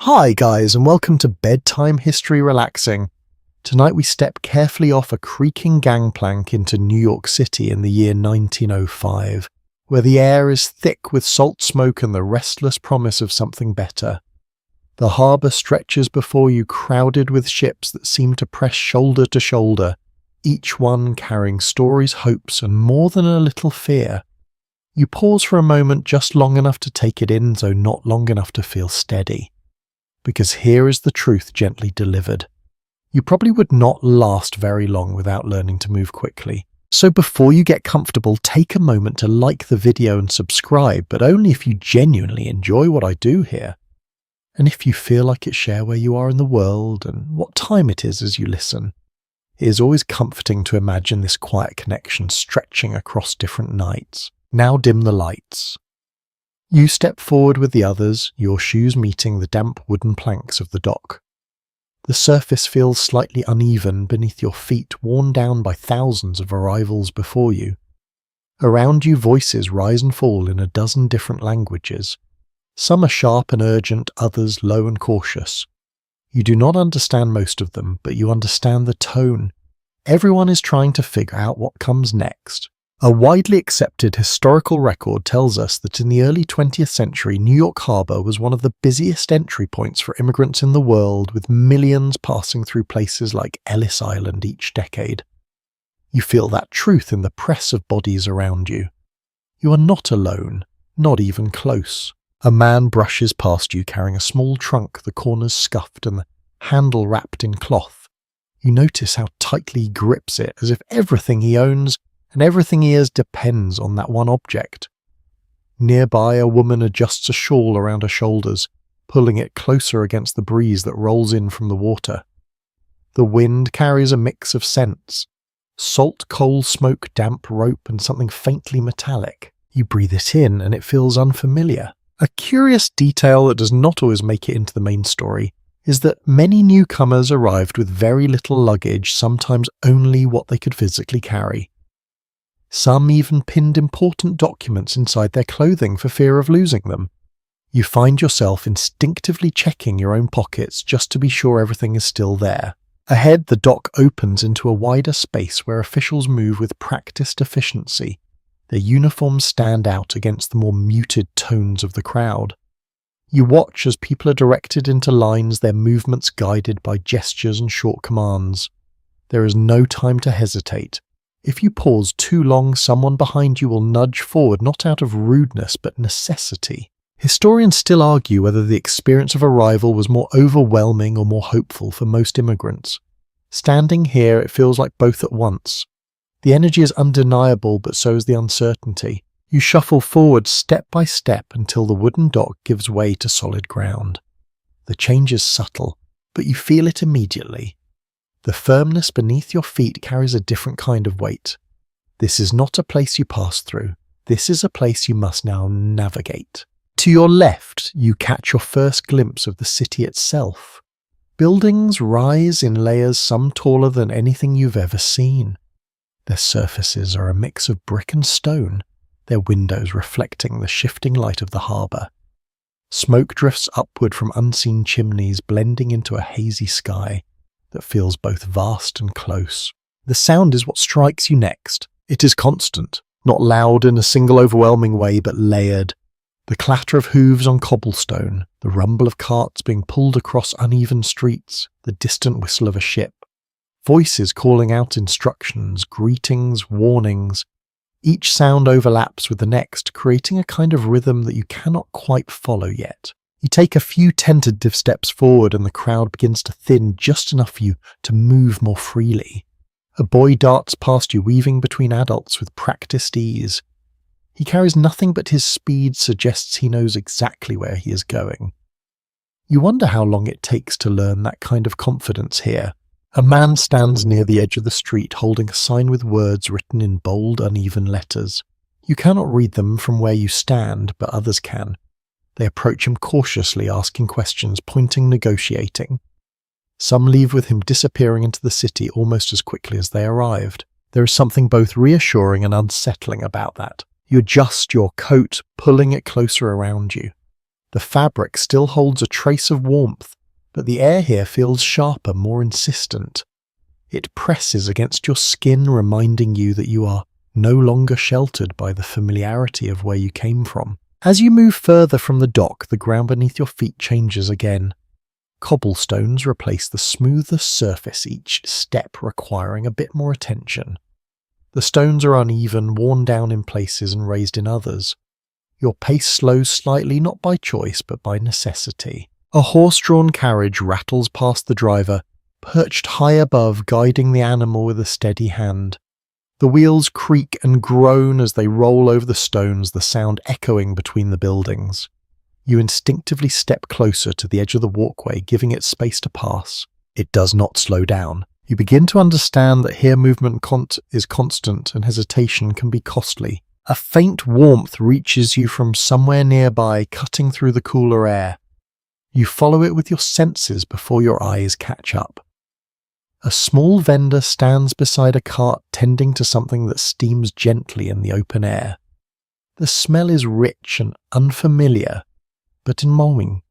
Hi guys, and welcome to Bedtime History Relaxing. Tonight we step carefully off a creaking gangplank into New York City in the year 1905, where the air is thick with salt smoke and the restless promise of something better. The harbour stretches before you, crowded with ships that seem to press shoulder to shoulder, each one carrying stories, hopes, and more than a little fear. You pause for a moment, just long enough to take it in, though not long enough to feel steady. Because here is the truth gently delivered. You probably would not last very long without learning to move quickly. So before you get comfortable, take a moment to like the video and subscribe, but only if you genuinely enjoy what I do here. And if you feel like it, share where you are in the world and what time it is as you listen. It is always comforting to imagine this quiet connection stretching across different nights. Now dim the lights. You step forward with the others, your shoes meeting the damp wooden planks of the dock. The surface feels slightly uneven beneath your feet, worn down by thousands of arrivals before you. Around you, voices rise and fall in a dozen different languages. Some are sharp and urgent, others low and cautious. You do not understand most of them, but you understand the tone. Everyone is trying to figure out what comes next. A widely accepted historical record tells us that in the early 20th century, New York Harbor was one of the busiest entry points for immigrants in the world, with millions passing through places like Ellis Island each decade. You feel that truth in the press of bodies around you. You are not alone, not even close. A man brushes past you carrying a small trunk, the corners scuffed and the handle wrapped in cloth. You notice how tightly he grips it, as if everything he owns and everything he is depends on that one object. Nearby, a woman adjusts a shawl around her shoulders, pulling it closer against the breeze that rolls in from the water. The wind carries a mix of scents: salt, coal, smoke, damp rope, and something faintly metallic. You breathe it in, and it feels unfamiliar. A curious detail that does not always make it into the main story is that many newcomers arrived with very little luggage, sometimes only what they could physically carry. Some even pinned important documents inside their clothing for fear of losing them. You find yourself instinctively checking your own pockets just to be sure everything is still there. Ahead, the dock opens into a wider space where officials move with practiced efficiency. Their uniforms stand out against the more muted tones of the crowd. You watch as people are directed into lines, their movements guided by gestures and short commands. There is no time to hesitate. If you pause too long, someone behind you will nudge forward, not out of rudeness but necessity. Historians still argue whether the experience of arrival was more overwhelming or more hopeful for most immigrants. Standing here, it feels like both at once. The energy is undeniable, but so is the uncertainty. You shuffle forward step by step until the wooden dock gives way to solid ground. The change is subtle, but you feel it immediately. The firmness beneath your feet carries a different kind of weight. This is not a place you pass through. This is a place you must now navigate. To your left, you catch your first glimpse of the city itself. Buildings rise in layers, some taller than anything you've ever seen. Their surfaces are a mix of brick and stone, their windows reflecting the shifting light of the harbour. Smoke drifts upward from unseen chimneys, blending into a hazy sky that feels both vast and close. The sound is what strikes you next. It is constant, not loud in a single overwhelming way, but layered. The clatter of hooves on cobblestone, the rumble of carts being pulled across uneven streets, the distant whistle of a ship. Voices calling out instructions, greetings, warnings. Each sound overlaps with the next, creating a kind of rhythm that you cannot quite follow yet. You take a few tentative steps forward and the crowd begins to thin just enough for you to move more freely. A boy darts past you, weaving between adults with practiced ease. He carries nothing but his speed suggests he knows exactly where he is going. You wonder how long it takes to learn that kind of confidence here. A man stands near the edge of the street holding a sign with words written in bold, uneven letters. You cannot read them from where you stand, but others can. They approach him cautiously, asking questions, pointing, negotiating. Some leave with him, disappearing into the city almost as quickly as they arrived. There is something both reassuring and unsettling about that. You adjust your coat, pulling it closer around you. The fabric still holds a trace of warmth, but the air here feels sharper, more insistent. It presses against your skin, reminding you that you are no longer sheltered by the familiarity of where you came from. As you move further from the dock, the ground beneath your feet changes again. Cobblestones replace the smoother surface, each step requiring a bit more attention. The stones are uneven, worn down in places and raised in others. Your pace slows slightly, not by choice, but by necessity. A horse-drawn carriage rattles past the driver, perched high above, guiding the animal with a steady hand. The wheels creak and groan as they roll over the stones, the sound echoing between the buildings. You instinctively step closer to the edge of the walkway, giving it space to pass. It does not slow down. You begin to understand that here movement is constant and hesitation can be costly. A faint warmth reaches you from somewhere nearby, cutting through the cooler air. You follow it with your senses before your eyes catch up. A small vendor stands beside a cart tending to something that steams gently in the open air. The smell is rich and unfamiliar, but embalming.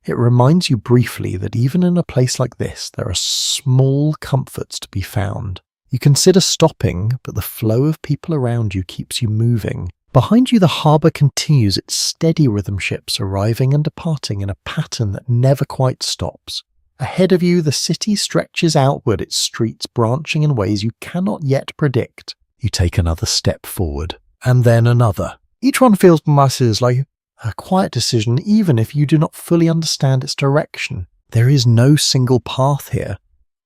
It reminds you briefly that even in a place like this, there are small comforts to be found. You consider stopping, but the flow of people around you keeps you moving. Behind you, the harbour continues its steady rhythm, ships arriving and departing in a pattern that never quite stops. Ahead of you, the city stretches outward, its streets branching in ways you cannot yet predict. You take another step forward, and then another. Each one feels to masses like a quiet decision, even if you do not fully understand its direction. There is no single path here,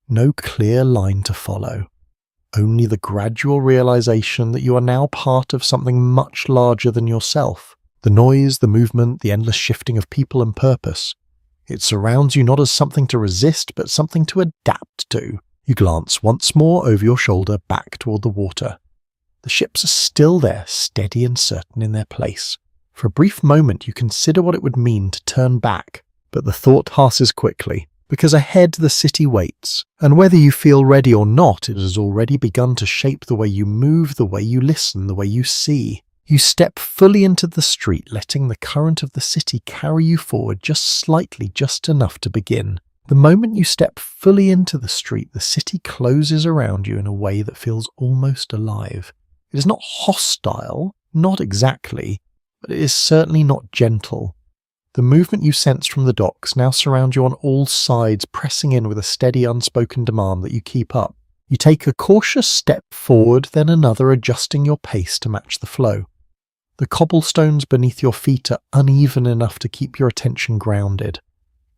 no clear line to follow. Only the gradual realization that you are now part of something much larger than yourself. The noise, the movement, the endless shifting of people and purpose. It surrounds you not as something to resist, but something to adapt to. You glance once more over your shoulder back toward the water. The ships are still there, steady and certain in their place. For a brief moment you consider what it would mean to turn back, but the thought passes quickly, because ahead the city waits, and whether you feel ready or not, it has already begun to shape the way you move, the way you listen, the way you see. You step fully into the street, letting the current of the city carry you forward just slightly, just enough to begin. The moment you step fully into the street, the city closes around you in a way that feels almost alive. It is not hostile, not exactly, but it is certainly not gentle. The movement you sensed from the docks now surrounds you on all sides, pressing in with a steady, unspoken demand that you keep up. You take a cautious step forward, then another, adjusting your pace to match the flow. The cobblestones beneath your feet are uneven enough to keep your attention grounded.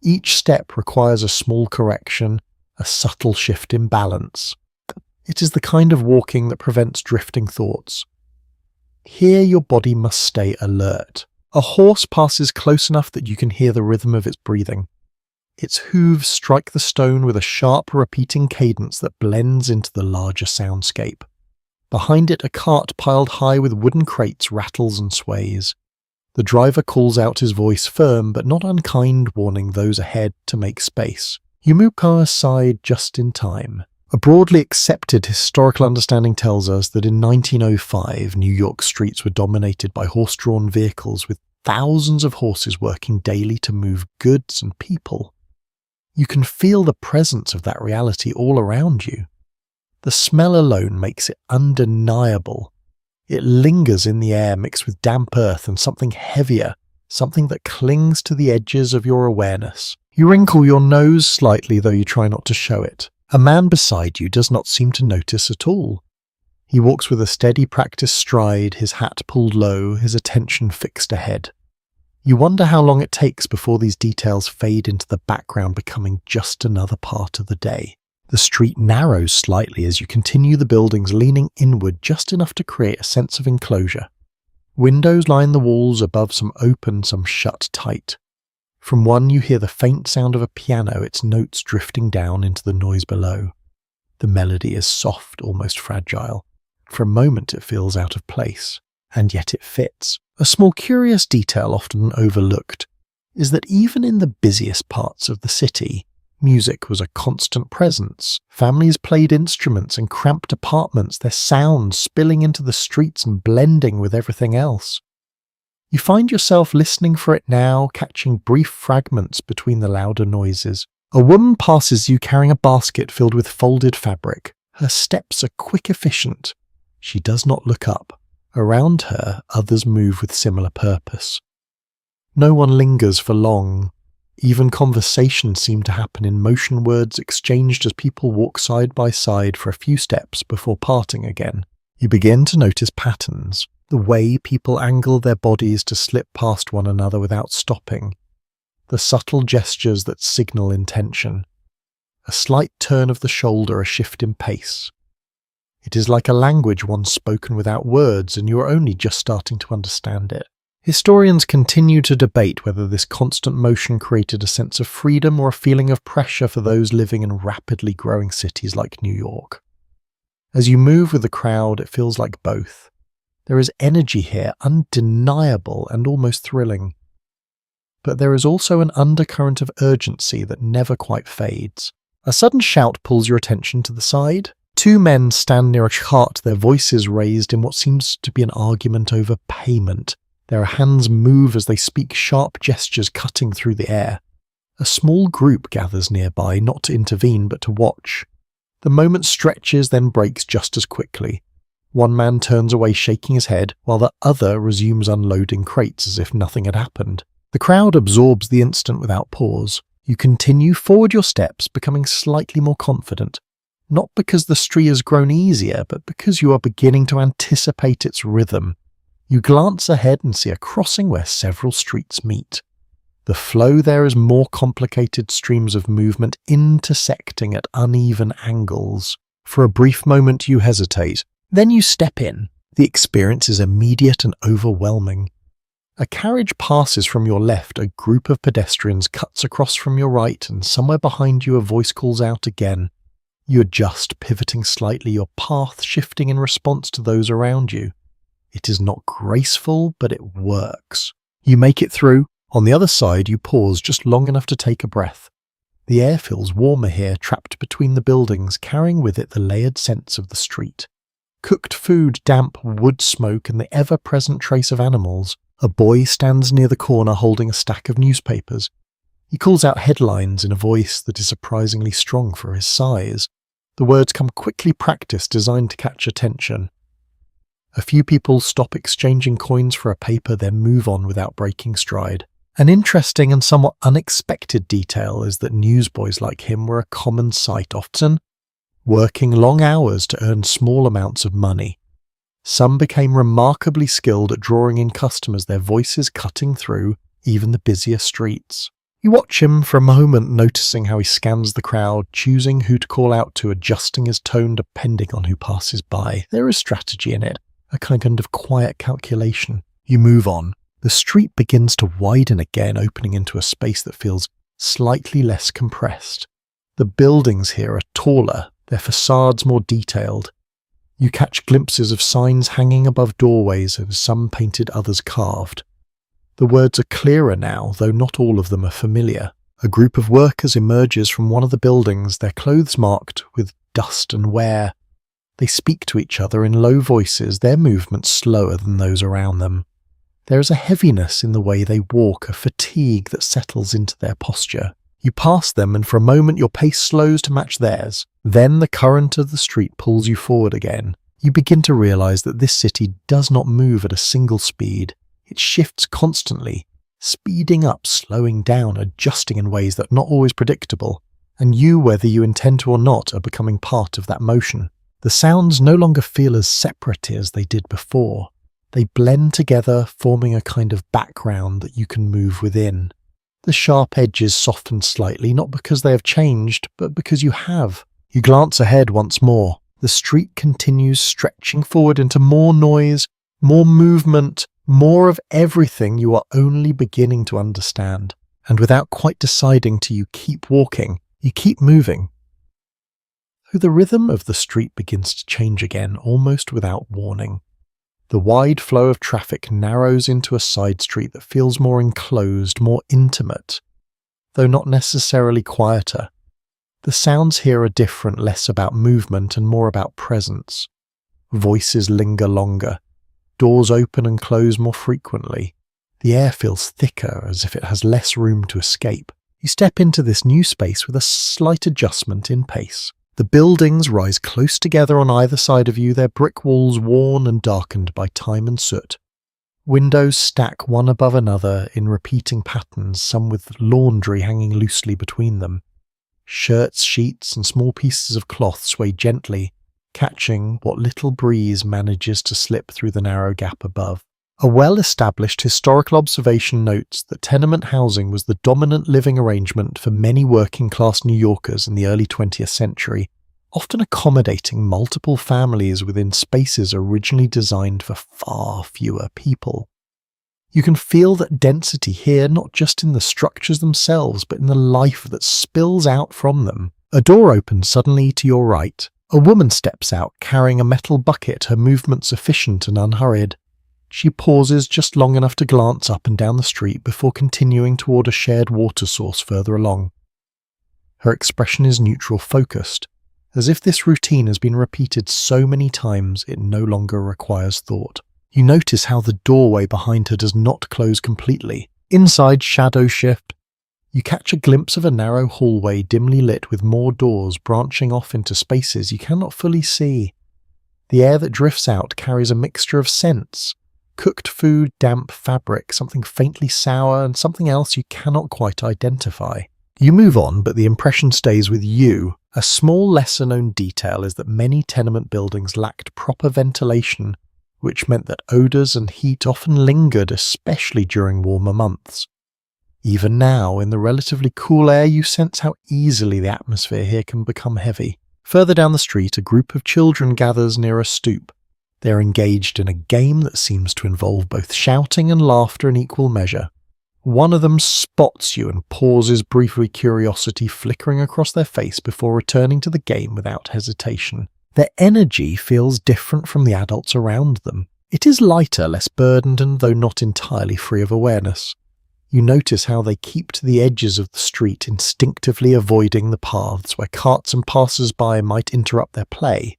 Each step requires a small correction, a subtle shift in balance. It is the kind of walking that prevents drifting thoughts. Here your body must stay alert. A horse passes close enough that you can hear the rhythm of its breathing. Its hooves strike the stone with a sharp, repeating cadence that blends into the larger soundscape. Behind it, a cart piled high with wooden crates rattles and sways. The driver calls out, his voice firm but not unkind, warning those ahead to make space. You move aside just in time. A broadly accepted historical understanding tells us that in 1905, New York streets were dominated by horse-drawn vehicles with thousands of horses working daily to move goods and people. You can feel the presence of that reality all around you. The smell alone makes it undeniable. It lingers in the air mixed with damp earth and something heavier, something that clings to the edges of your awareness. You wrinkle your nose slightly, though you try not to show it. A man beside you does not seem to notice at all. He walks with a steady, practiced stride, his hat pulled low, his attention fixed ahead. You wonder how long it takes before these details fade into the background, becoming just another part of the day. The street narrows slightly as you continue the buildings, leaning inward just enough to create a sense of enclosure. Windows line the walls, above some open, some shut tight. From one you hear the faint sound of a piano, its notes drifting down into the noise below. The melody is soft, almost fragile. For a moment it feels out of place, and yet it fits. A small curious detail often overlooked is that even in the busiest parts of the city, music was a constant presence. Families played instruments in cramped apartments, their sounds spilling into the streets and blending with everything else. You find yourself listening for it now, catching brief fragments between the louder noises. A woman passes you carrying a basket filled with folded fabric. Her steps are quick, efficient. She does not look up. Around her, others move with similar purpose. No one lingers for long. Even conversations seem to happen in motion words exchanged as people walk side by side for a few steps before parting again. You begin to notice patterns. The way people angle their bodies to slip past one another without stopping. The subtle gestures that signal intention. A slight turn of the shoulder, a shift in pace. It is like a language once spoken without words, and you are only just starting to understand it. Historians continue to debate whether this constant motion created a sense of freedom or a feeling of pressure for those living in rapidly growing cities like New York. As you move with the crowd, it feels like both. There is energy here, undeniable and almost thrilling. But there is also an undercurrent of urgency that never quite fades. A sudden shout pulls your attention to the side. Two men stand near a cart, their voices raised in what seems to be an argument over payment. Their hands move as they speak, sharp gestures cutting through the air. A small group gathers nearby, not to intervene but to watch. The moment stretches, then breaks just as quickly. One man turns away shaking his head, while the other resumes unloading crates as if nothing had happened. The crowd absorbs the instant without pause. You continue forward your steps, becoming slightly more confident. Not because the street has grown easier, but because you are beginning to anticipate its rhythm. You glance ahead and see a crossing where several streets meet. The flow there is more complicated streams of movement intersecting at uneven angles. For a brief moment you hesitate. Then you step in. The experience is immediate and overwhelming. A carriage passes from your left, a group of pedestrians cuts across from your right, and somewhere behind you a voice calls out again. You adjust, pivoting slightly, your path shifting in response to those around you. It is not graceful, but it works. You make it through. On the other side, you pause just long enough to take a breath. The air feels warmer here, trapped between the buildings, carrying with it the layered scents of the street. Cooked food, damp wood smoke, and the ever-present trace of animals. A boy stands near the corner holding a stack of newspapers. He calls out headlines in a voice that is surprisingly strong for his size. The words come quickly practiced, designed to catch attention. A few people stop exchanging coins for a paper, then move on without breaking stride. An interesting and somewhat unexpected detail is that newsboys like him were a common sight, often working long hours to earn small amounts of money. Some became remarkably skilled at drawing in customers, their voices cutting through even the busier streets. You watch him for a moment, noticing how he scans the crowd, choosing who to call out to, adjusting his tone depending on who passes by. There is strategy in it, a kind of quiet calculation. You move on. The street begins to widen again, opening into a space that feels slightly less compressed. The buildings here are taller, their facades more detailed. You catch glimpses of signs hanging above doorways, and some painted, others carved. The words are clearer now, though not all of them are familiar. A group of workers emerges from one of the buildings, their clothes marked with dust and wear. They speak to each other in low voices, their movements slower than those around them. There is a heaviness in the way they walk, a fatigue that settles into their posture. You pass them, and for a moment your pace slows to match theirs. Then the current of the street pulls you forward again. You begin to realize that this city does not move at a single speed. It shifts constantly, speeding up, slowing down, adjusting in ways that are not always predictable. And you, whether you intend to or not, are becoming part of that motion. The sounds no longer feel as separate as they did before. They blend together, forming a kind of background that you can move within. The sharp edges soften slightly, not because they have changed, but because you have. You glance ahead once more. The street continues stretching forward into more noise, more movement, more of everything you are only beginning to understand. And without quite deciding to, you keep walking, you keep moving. So the rhythm of the street begins to change again, almost without warning. The wide flow of traffic narrows into a side street that feels more enclosed, more intimate, though not necessarily quieter. The sounds here are different, less about movement and more about presence. Voices linger longer. Doors open and close more frequently. The air feels thicker, as if it has less room to escape. You step into this new space with a slight adjustment in pace. The buildings rise close together on either side of you, their brick walls worn and darkened by time and soot. Windows stack one above another in repeating patterns, some with laundry hanging loosely between them. Shirts, sheets, and small pieces of cloth sway gently, catching what little breeze manages to slip through the narrow gap above. A well-established historical observation notes that tenement housing was the dominant living arrangement for many working-class New Yorkers in the early 20th century, often accommodating multiple families within spaces originally designed for far fewer people. You can feel that density here, not just in the structures themselves, but in the life that spills out from them. A door opens suddenly to your right. A woman steps out, carrying a metal bucket, her movements efficient and unhurried. She pauses just long enough to glance up and down the street before continuing toward a shared water source further along. Her expression is neutral focused, as if this routine has been repeated so many times it no longer requires thought. You notice how the doorway behind her does not close completely. Inside, shadows shift. You catch a glimpse of a narrow hallway dimly lit with more doors branching off into spaces you cannot fully see. The air that drifts out carries a mixture of scents: cooked food, damp fabric, something faintly sour, and something else you cannot quite identify. You move on, but the impression stays with you. A small lesser-known detail is that many tenement buildings lacked proper ventilation, which meant that odours and heat often lingered, especially during warmer months. Even now, in the relatively cool air, you sense how easily the atmosphere here can become heavy. Further down the street, a group of children gathers near a stoop. They are engaged in a game that seems to involve both shouting and laughter in equal measure. One of them spots you and pauses briefly, curiosity flickering across their face before returning to the game without hesitation. Their energy feels different from the adults around them. It is lighter, less burdened, and though not entirely free of awareness. You notice how they keep to the edges of the street, instinctively avoiding the paths where carts and passers-by might interrupt their play.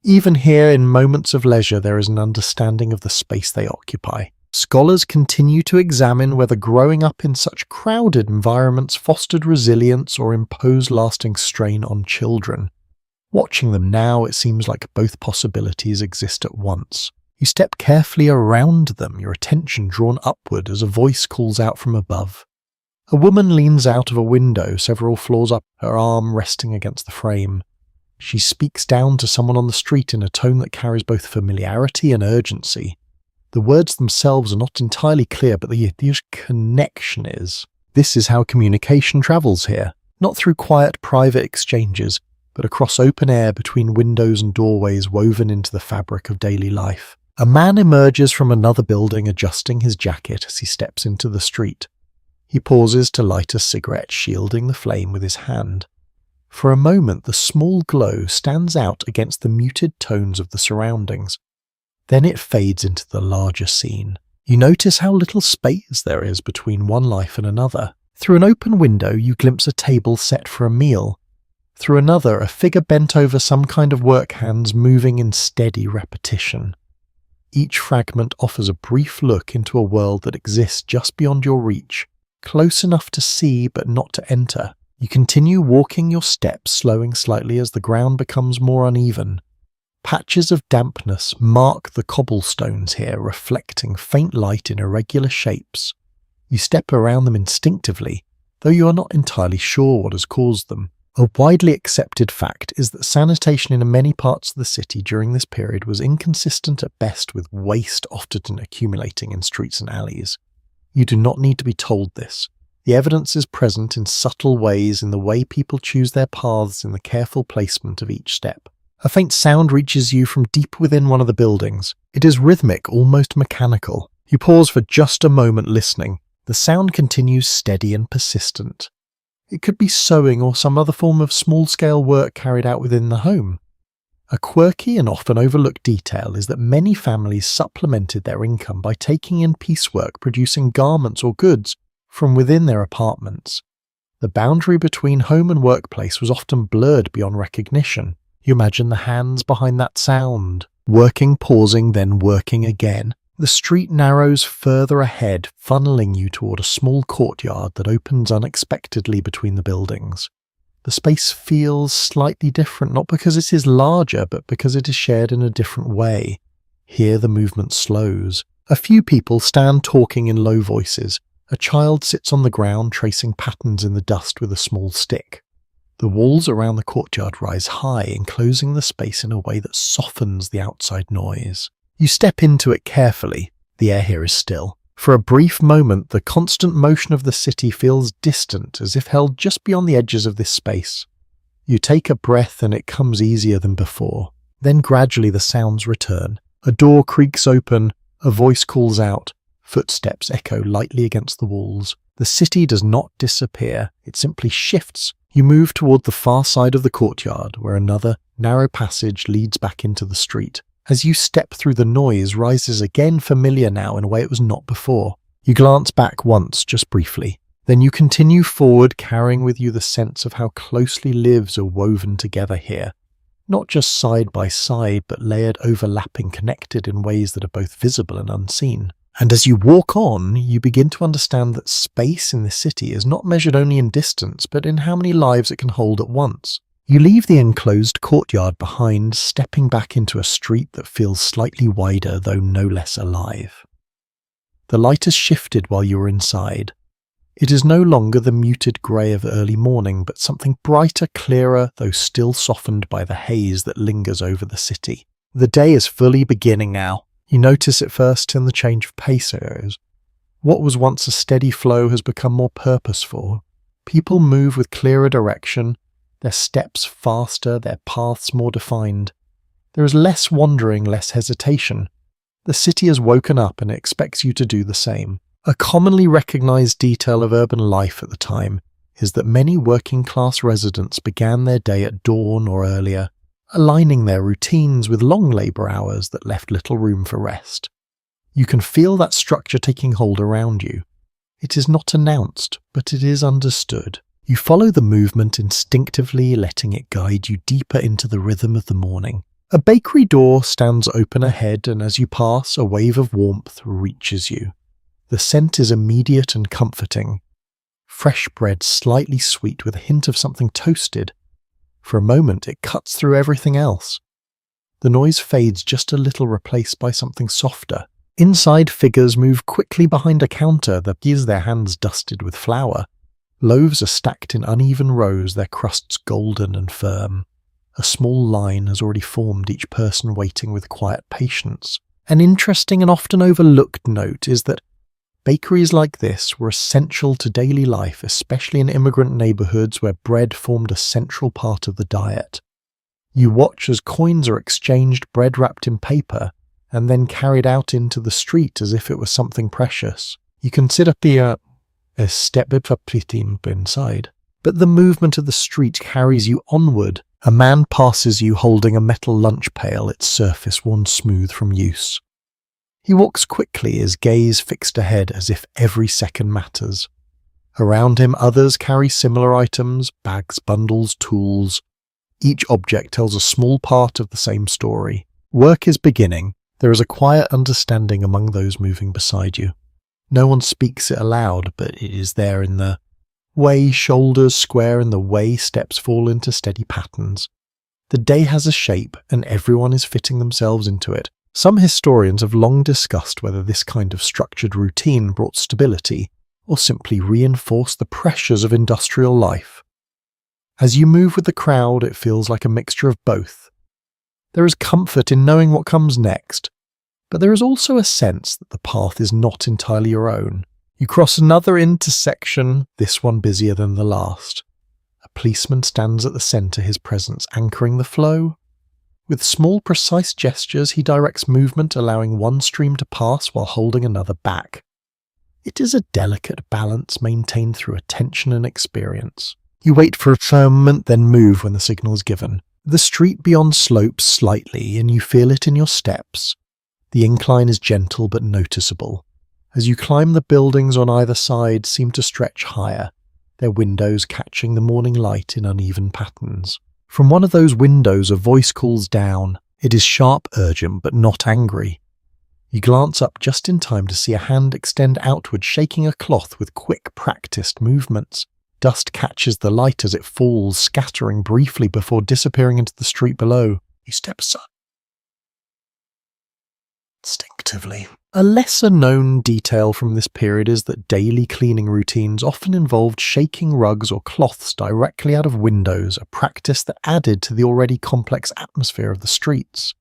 Even here, in moments of leisure, there is an understanding of the space they occupy. Scholars continue to examine whether growing up in such crowded environments fostered resilience or imposed lasting strain on children. Watching them now, it seems like both possibilities exist at once. You step carefully around them, your attention drawn upward as a voice calls out from above. A woman leans out of a window several floors up, her arm resting against the frame. She speaks down to someone on the street in a tone that carries both familiarity and urgency. The words themselves are not entirely clear, but the connection is. This is how communication travels here, not through quiet private exchanges, but across open air between windows and doorways woven into the fabric of daily life. A man emerges from another building, adjusting his jacket as he steps into the street. He pauses to light a cigarette, shielding the flame with his hand. For a moment, the small glow stands out against the muted tones of the surroundings. Then it fades into the larger scene. You notice how little space there is between one life and another. Through an open window, you glimpse a table set for a meal. Through another, a figure bent over some kind of work, hands moving in steady repetition. Each fragment offers a brief look into a world that exists just beyond your reach, close enough to see but not to enter. You continue walking your steps, slowing slightly as the ground becomes more uneven. Patches of dampness mark the cobblestones here, reflecting faint light in irregular shapes. You step around them instinctively, though you are not entirely sure what has caused them. A widely accepted fact is that sanitation in many parts of the city during this period was inconsistent at best, with waste often accumulating in streets and alleys. You do not need to be told this. The evidence is present in subtle ways, in the way people choose their paths, in the careful placement of each step. A faint sound reaches you from deep within one of the buildings. It is rhythmic, almost mechanical. You pause for just a moment listening. The sound continues steady and persistent. It could be sewing or some other form of small-scale work carried out within the home. A quirky and often overlooked detail is that many families supplemented their income by taking in piecework, producing garments or goods from within their apartments. The boundary between home and workplace was often blurred beyond recognition. You imagine the hands behind that sound, working, pausing, then working again. The street narrows further ahead, funneling you toward a small courtyard that opens unexpectedly between the buildings. The space feels slightly different, not because it is larger, but because it is shared in a different way. Here the movement slows. A few people stand talking in low voices. A child sits on the ground tracing patterns in the dust with a small stick. The walls around the courtyard rise high, enclosing the space in a way that softens the outside noise. You step into it carefully. The air here is still. For a brief moment, the constant motion of the city feels distant, as if held just beyond the edges of this space. You take a breath and it comes easier than before. Then gradually the sounds return. A door creaks open, a voice calls out, footsteps echo lightly against the walls. The city does not disappear, it simply shifts. You move toward the far side of the courtyard, where another narrow passage leads back into the street. As you step through, the noise rises again, familiar now in a way it was not before. You glance back once, just briefly. Then you continue forward, carrying with you the sense of how closely lives are woven together here. Not just side by side, but layered, overlapping, connected in ways that are both visible and unseen. And as you walk on, you begin to understand that space in the city is not measured only in distance, but in how many lives it can hold at once. You leave the enclosed courtyard behind, stepping back into a street that feels slightly wider, though no less alive. The light has shifted while you are inside. It is no longer the muted grey of early morning, but something brighter, clearer, though still softened by the haze that lingers over the city. The day is fully beginning now. You notice it first in the change of pace. What was once a steady flow has become more purposeful. People move with clearer direction, their steps faster, their paths more defined. There is less wandering, less hesitation. The city has woken up and it expects you to do the same. A commonly recognized detail of urban life at the time is that many working-class residents began their day at dawn or earlier, aligning their routines with long labor hours that left little room for rest. You can feel that structure taking hold around you. It is not announced, but it is understood. You follow the movement instinctively, letting it guide you deeper into the rhythm of the morning. A bakery door stands open ahead, and as you pass, a wave of warmth reaches you. The scent is immediate and comforting. Fresh bread, slightly sweet with a hint of something toasted. For a moment, it cuts through everything else. The noise fades just a little, replaced by something softer. Inside, figures move quickly behind a counter that gives their hands dusted with flour. Loaves are stacked in uneven rows, their crusts golden and firm. A small line has already formed, each person waiting with quiet patience. An interesting and often overlooked note is that bakeries like this were essential to daily life, especially in immigrant neighborhoods where bread formed a central part of the diet. You watch as coins are exchanged, bread wrapped in paper, and then carried out into the street as if it was something precious. You consider a step inside, but the movement of the street carries you onward. A man passes you holding a metal lunch pail, its surface worn smooth from use. He walks quickly, his gaze fixed ahead as if every second matters. Around him, others carry similar items, bags, bundles, tools. Each object tells a small part of the same story. Work is beginning. There is a quiet understanding among those moving beside you. No one speaks it aloud, but it is there in the way shoulders square and the way steps fall into steady patterns. The day has a shape, and everyone is fitting themselves into it. Some historians have long discussed whether this kind of structured routine brought stability or simply reinforced the pressures of industrial life. As you move with the crowd, it feels like a mixture of both. There is comfort in knowing what comes next, but there is also a sense that the path is not entirely your own. You cross another intersection, this one busier than the last. A policeman stands at the centre, his presence anchoring the flow. With small, precise gestures, he directs movement, allowing one stream to pass while holding another back. It is a delicate balance maintained through attention and experience. You wait for a moment, then move when the signal is given. The street beyond slopes slightly, and you feel it in your steps. The incline is gentle but noticeable. As you climb, the buildings on either side seem to stretch higher, their windows catching the morning light in uneven patterns. From one of those windows, a voice calls down. It is sharp, urgent, but not angry. You glance up just in time to see a hand extend outward, shaking a cloth with quick, practiced movements. Dust catches the light as it falls, scattering briefly before disappearing into the street below. You step aside instinctively. A lesser-known detail from this period is that daily cleaning routines often involved shaking rugs or cloths directly out of windows, a practice that added to the already complex atmosphere of the streets.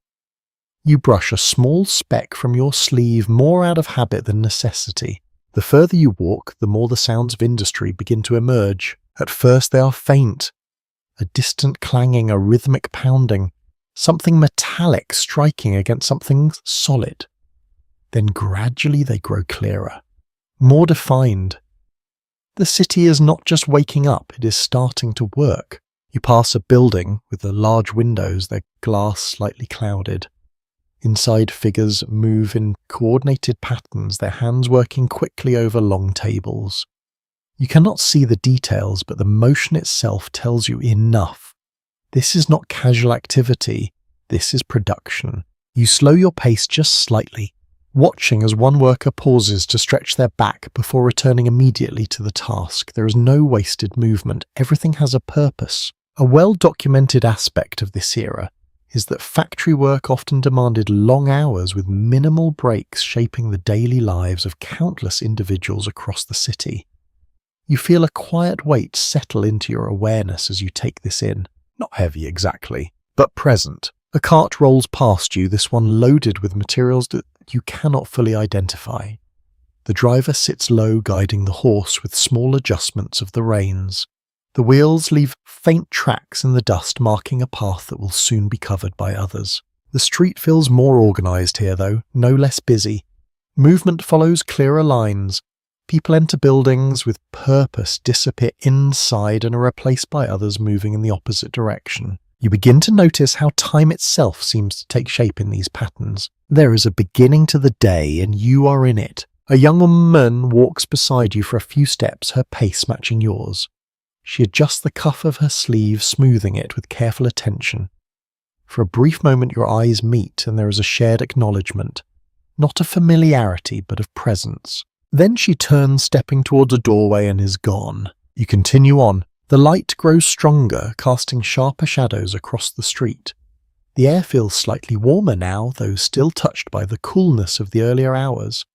You brush a small speck from your sleeve more out of habit than necessity. The further you walk, the more the sounds of industry begin to emerge. At first they are faint, a distant clanging, a rhythmic pounding, something metallic striking against something solid. Then gradually they grow clearer, more defined. The city is not just waking up, it is starting to work. You pass a building with the large windows, their glass slightly clouded. Inside, figures move in coordinated patterns, their hands working quickly over long tables. You cannot see the details, but the motion itself tells you enough. This is not casual activity, this is production. You slow your pace just slightly, watching as one worker pauses to stretch their back before returning immediately to the task. There is no wasted movement, everything has a purpose. A well-documented aspect of this era is that factory work often demanded long hours with minimal breaks, shaping the daily lives of countless individuals across the city. You feel a quiet weight settle into your awareness as you take this in. Not heavy exactly, but present. A cart rolls past you, this one loaded with materials that you cannot fully identify. The driver sits low, guiding the horse with small adjustments of the reins. The wheels leave faint tracks in the dust, marking a path that will soon be covered by others. The street feels more organized here, though, no less busy. Movement follows clearer lines. People enter buildings with purpose, disappear inside, and are replaced by others moving in the opposite direction. You begin to notice how time itself seems to take shape in these patterns. There is a beginning to the day, and you are in it. A young woman walks beside you for a few steps, her pace matching yours. She adjusts the cuff of her sleeve, smoothing it with careful attention. For a brief moment your eyes meet and there is a shared acknowledgement, not of familiarity but of presence. Then she turns, stepping towards a doorway, and is gone. You continue on. The light grows stronger, casting sharper shadows across the street. The air feels slightly warmer now, though still touched by the coolness of the earlier hours.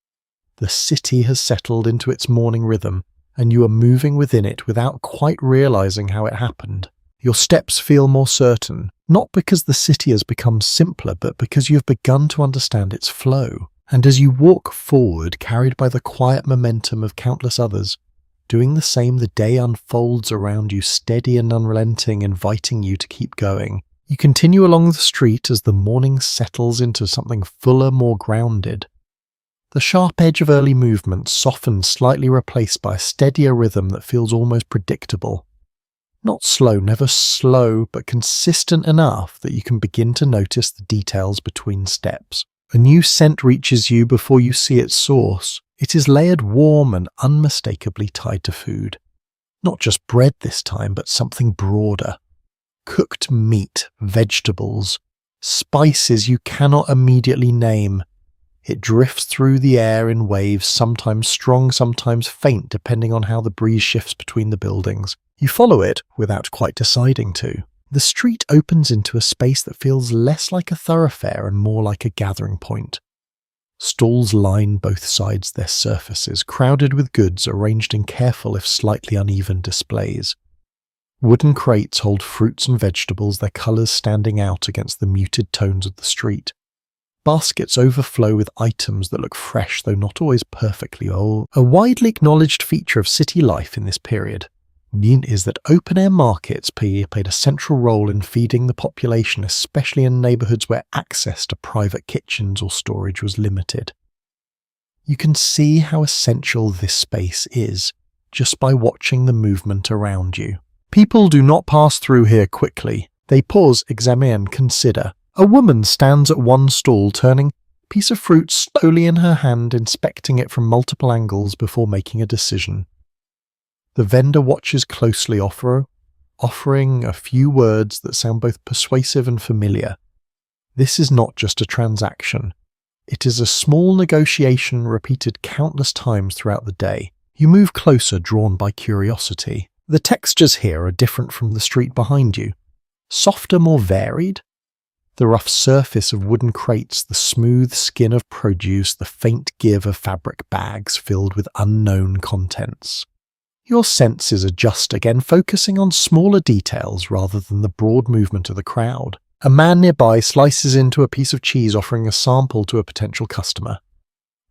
The city has settled into its morning rhythm, and you are moving within it without quite realizing how it happened. Your steps feel more certain, not because the city has become simpler, but because you have begun to understand its flow. And as you walk forward, carried by the quiet momentum of countless others, doing the same, the day unfolds around you, steady and unrelenting, inviting you to keep going. You continue along the street as the morning settles into something fuller, more grounded. The sharp edge of early movement softens, slightly replaced by a steadier rhythm that feels almost predictable. Not slow, never slow, but consistent enough that you can begin to notice the details between steps. A new scent reaches you before you see its source. It is layered, warm, and unmistakably tied to food. Not just bread this time, but something broader. Cooked meat, vegetables, spices you cannot immediately name. It drifts through the air in waves, sometimes strong, sometimes faint, depending on how the breeze shifts between the buildings. You follow it without quite deciding to. The street opens into a space that feels less like a thoroughfare and more like a gathering point. Stalls line both sides their surfaces, crowded with goods arranged in careful if slightly uneven displays. Wooden crates hold fruits and vegetables, their colours standing out against the muted tones of the street. Baskets overflow with items that look fresh, though not always perfectly old. A widely acknowledged feature of city life in this period is that open-air markets played a central role in feeding the population, especially in neighbourhoods where access to private kitchens or storage was limited. You can see how essential this space is, just by watching the movement around you. People do not pass through here quickly. They pause, examine, consider. A woman stands at one stall, turning a piece of fruit slowly in her hand, inspecting it from multiple angles before making a decision. The vendor watches closely, offering a few words that sound both persuasive and familiar. This is not just a transaction. It is a small negotiation repeated countless times throughout the day. You move closer, drawn by curiosity. The textures here are different from the street behind you. Softer, more varied. The rough surface of wooden crates, the smooth skin of produce, the faint give of fabric bags filled with unknown contents. Your senses adjust again, focusing on smaller details rather than the broad movement of the crowd. A man nearby slices into a piece of cheese, offering a sample to a potential customer.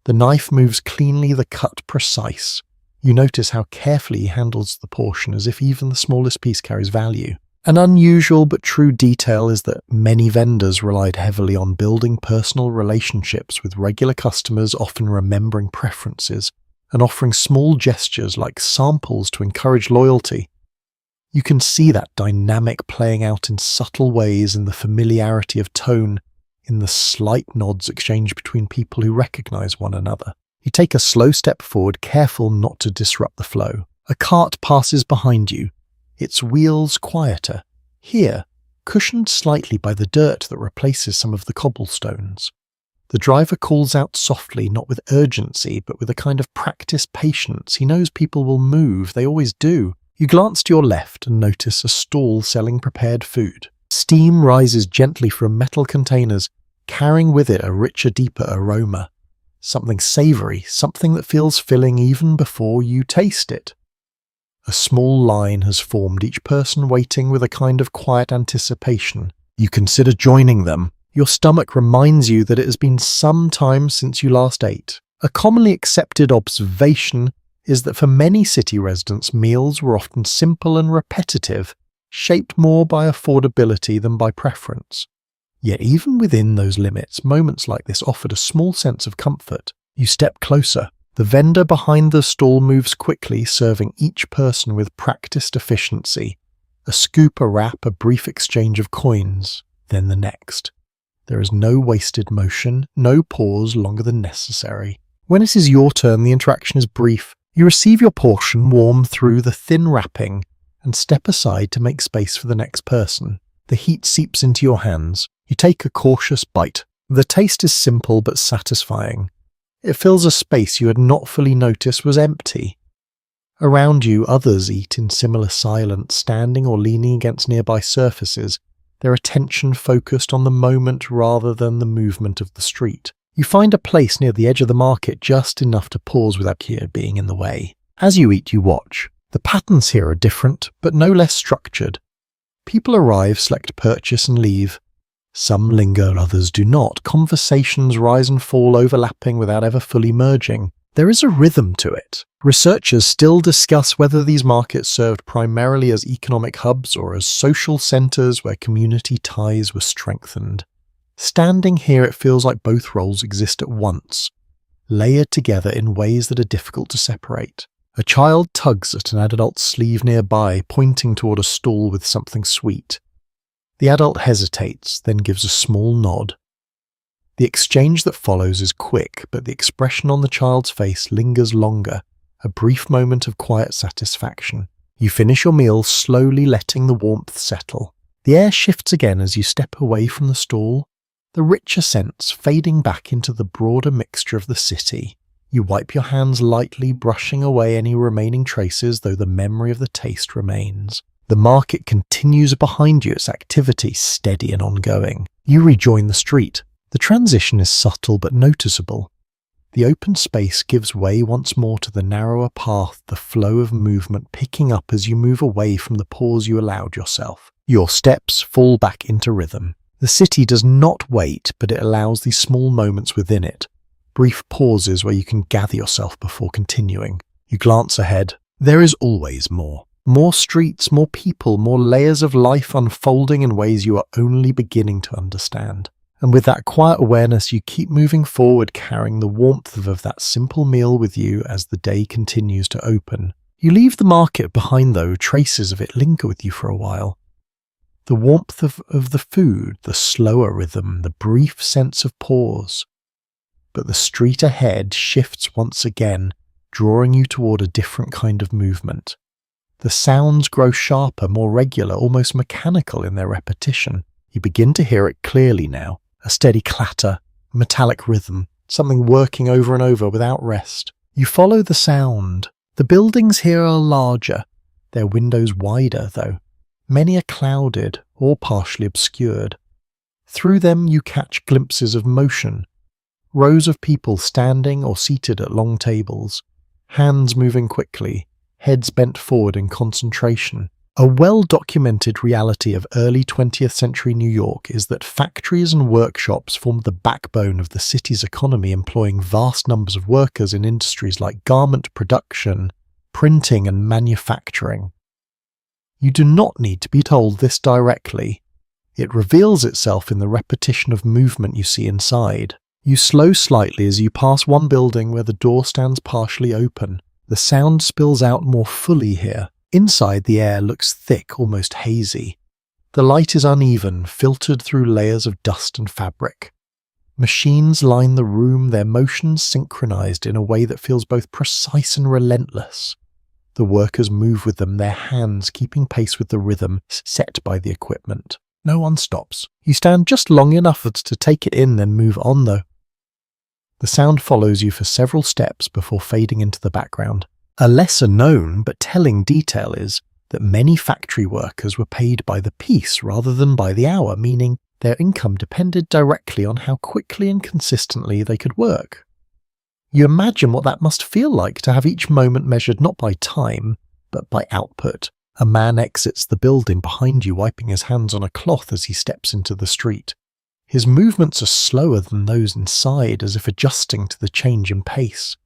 The knife moves cleanly, the cut precise. You notice how carefully he handles the portion, as if even the smallest piece carries value. An unusual but true detail is that many vendors relied heavily on building personal relationships with regular customers, often remembering preferences and offering small gestures like samples to encourage loyalty. You can see that dynamic playing out in subtle ways, in the familiarity of tone, in the slight nods exchanged between people who recognize one another. You take a slow step forward, careful not to disrupt the flow. A cart passes behind you, its wheels quieter, here cushioned slightly by the dirt that replaces some of the cobblestones. The driver calls out softly, not with urgency, but with a kind of practiced patience. He knows people will move, they always do. You glance to your left and notice a stall selling prepared food. Steam rises gently from metal containers, carrying with it a richer, deeper aroma. Something savoury, something that feels filling even before you taste it. A small line has formed, each person waiting with a kind of quiet anticipation. You consider joining them. Your stomach reminds you that it has been some time since you last ate. A commonly accepted observation is that for many city residents, meals were often simple and repetitive, shaped more by affordability than by preference. Yet even within those limits, moments like this offered a small sense of comfort. You step closer. The vendor behind the stall moves quickly, serving each person with practiced efficiency. A scoop, a wrap, a brief exchange of coins, then the next. There is no wasted motion, no pause longer than necessary. When it is your turn, the interaction is brief. You receive your portion, warm through the thin wrapping, and step aside to make space for the next person. The heat seeps into your hands. You take a cautious bite. The taste is simple but satisfying. It fills a space you had not fully noticed was empty. Around you, others eat in similar silence, standing or leaning against nearby surfaces, their attention focused on the moment rather than the movement of the street. You find a place near the edge of the market, just enough to pause without being in the way. As you eat, you watch. The patterns here are different, but no less structured. People arrive, select purchase and leave. Some linger, others do not. Conversations rise and fall, overlapping without ever fully merging. There is a rhythm to it. Researchers still discuss whether these markets served primarily as economic hubs or as social centres where community ties were strengthened. Standing here, it feels like both roles exist at once, layered together in ways that are difficult to separate. A child tugs at an adult's sleeve nearby, pointing toward a stall with something sweet. The adult hesitates, then gives a small nod. The exchange that follows is quick, but the expression on the child's face lingers longer, a brief moment of quiet satisfaction. You finish your meal, slowly letting the warmth settle. The air shifts again as you step away from the stall, the richer scents fading back into the broader mixture of the city. You wipe your hands lightly, brushing away any remaining traces, though the memory of the taste remains. The market continues behind you, its activity steady and ongoing. You rejoin the street. The transition is subtle but noticeable. The open space gives way once more to the narrower path, the flow of movement picking up as you move away from the pause you allowed yourself. Your steps fall back into rhythm. The city does not wait, but it allows these small moments within it, brief pauses where you can gather yourself before continuing. You glance ahead. There is always more. More streets, more people, more layers of life unfolding in ways you are only beginning to understand. And with that quiet awareness, you keep moving forward, carrying the warmth of that simple meal with you as the day continues to open. You leave the market behind, though. Traces of it linger with you for a while. The warmth of the food, the slower rhythm, the brief sense of pause. But the street ahead shifts once again, drawing you toward a different kind of movement. The sounds grow sharper, more regular, almost mechanical in their repetition. You begin to hear it clearly now, a steady clatter, metallic rhythm, something working over and over without rest. You follow the sound. The buildings here are larger, their windows wider though. Many are clouded or partially obscured. Through them you catch glimpses of motion. Rows of people standing or seated at long tables, hands moving quickly, heads bent forward in concentration. A well-documented reality of early 20th century New York is that factories and workshops formed the backbone of the city's economy, employing vast numbers of workers in industries like garment production, printing and manufacturing. You do not need to be told this directly. It reveals itself in the repetition of movement you see inside. You slow slightly as you pass one building where the door stands partially open. The sound spills out more fully here. Inside, the air looks thick, almost hazy. The light is uneven, filtered through layers of dust and fabric. Machines line the room, their motions synchronized in a way that feels both precise and relentless. The workers move with them, their hands keeping pace with the rhythm set by the equipment. No one stops. You stand just long enough to take it in, then move on though. The sound follows you for several steps before fading into the background. A lesser known but telling detail is that many factory workers were paid by the piece rather than by the hour, meaning their income depended directly on how quickly and consistently they could work. You imagine what that must feel like to have each moment measured not by time, but by output. A man exits the building behind you, wiping his hands on a cloth as he steps into the street. His movements are slower than those inside, as if adjusting to the change in pace.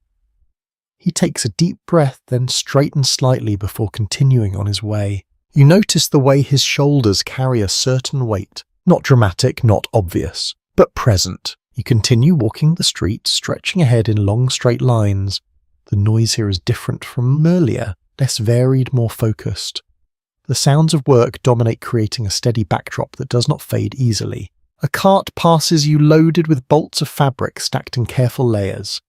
He takes a deep breath, then straightens slightly before continuing on his way. You notice the way his shoulders carry a certain weight. Not dramatic, not obvious, but present. You continue walking the street, stretching ahead in long straight lines. The noise here is different from earlier, less varied, more focused. The sounds of work dominate, creating a steady backdrop that does not fade easily. A cart passes you loaded with bolts of fabric stacked in careful layers.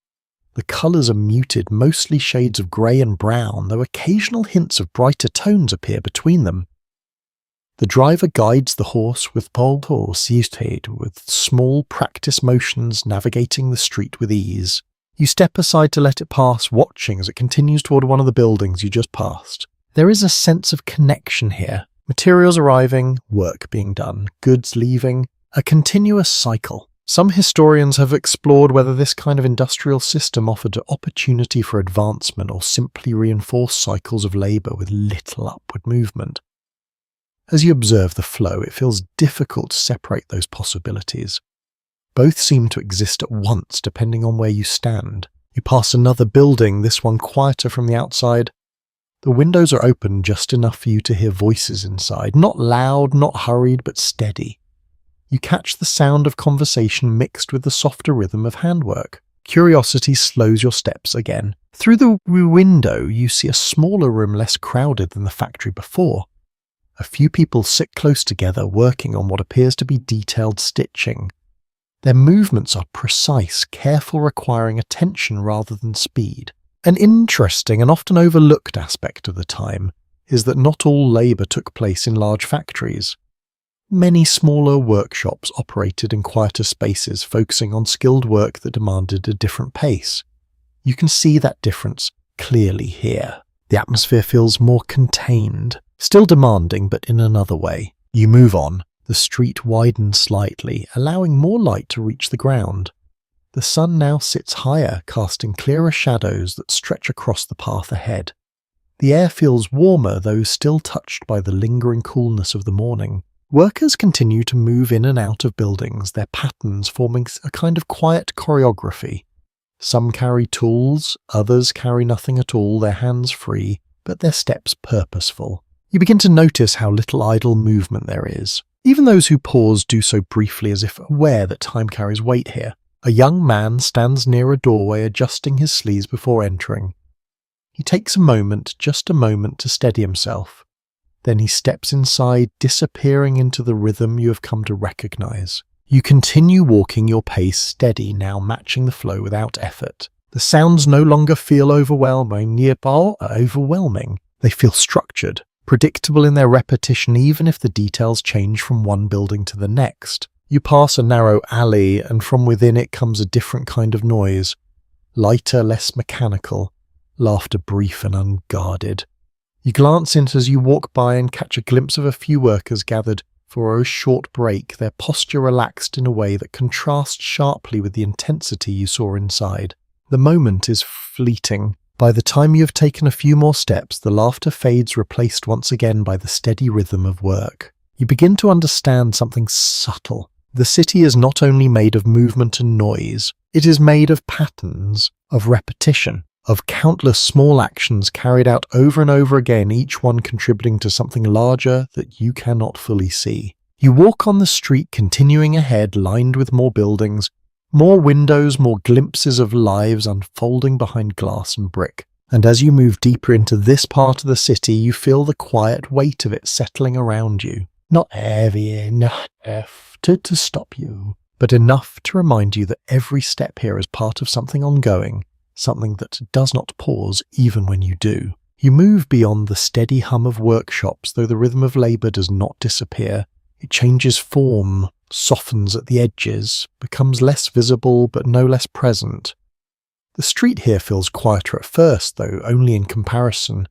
The colours are muted, mostly shades of grey and brown, though occasional hints of brighter tones appear between them. The driver guides the horse with with small practice motions, navigating the street with ease. You step aside to let it pass, watching as it continues toward one of the buildings you just passed. There is a sense of connection here. Materials arriving, work being done, goods leaving, a continuous cycle. Some historians have explored whether this kind of industrial system offered an opportunity for advancement or simply reinforced cycles of labour with little upward movement. As you observe the flow, it feels difficult to separate those possibilities. Both seem to exist at once, depending on where you stand. You pass another building, this one quieter from the outside. The windows are open just enough for you to hear voices inside, not loud, not hurried, but steady. You catch the sound of conversation mixed with the softer rhythm of handwork. Curiosity slows your steps again. Through the window, you see a smaller room less crowded than the factory before. A few people sit close together, working on what appears to be detailed stitching. Their movements are precise, careful, requiring attention rather than speed. An interesting and often overlooked aspect of the time is that not all labour took place in large factories. Many smaller workshops operated in quieter spaces, focusing on skilled work that demanded a different pace. You can see that difference clearly here. The atmosphere feels more contained, still demanding, but in another way. You move on. The street widens slightly, allowing more light to reach the ground. The sun now sits higher, casting clearer shadows that stretch across the path ahead. The air feels warmer, though still touched by the lingering coolness of the morning. Workers continue to move in and out of buildings, their patterns forming a kind of quiet choreography. Some carry tools, others carry nothing at all, their hands free, but their steps purposeful. You begin to notice how little idle movement there is. Even those who pause do so briefly, as if aware that time carries weight here. A young man stands near a doorway, adjusting his sleeves before entering. He takes a moment, just a moment, to steady himself. Then he steps inside, disappearing into the rhythm you have come to recognize. You continue walking your pace steady, now matching the flow without effort. The sounds no longer feel overwhelming. They feel structured, predictable in their repetition, even if the details change from one building to the next. You pass a narrow alley, and from within it comes a different kind of noise. Lighter, less mechanical, laughter brief and unguarded. You glance in as you walk by and catch a glimpse of a few workers gathered for a short break, their posture relaxed in a way that contrasts sharply with the intensity you saw inside. The moment is fleeting. By the time you have taken a few more steps, the laughter fades, replaced once again by the steady rhythm of work. You begin to understand something subtle. The city is not only made of movement and noise, it is made of patterns, of repetition, of countless small actions carried out over and over again, each one contributing to something larger that you cannot fully see. You walk on the street, continuing ahead, lined with more buildings, more windows, more glimpses of lives unfolding behind glass and brick. And as you move deeper into this part of the city, you feel the quiet weight of it settling around you. Not heavy enough to stop you, but enough to remind you that every step here is part of something ongoing, something that does not pause even when you do. You move beyond the steady hum of workshops, though the rhythm of labour does not disappear. It changes form, softens at the edges, becomes less visible but no less present. The street here feels quieter at first, though only in comparison.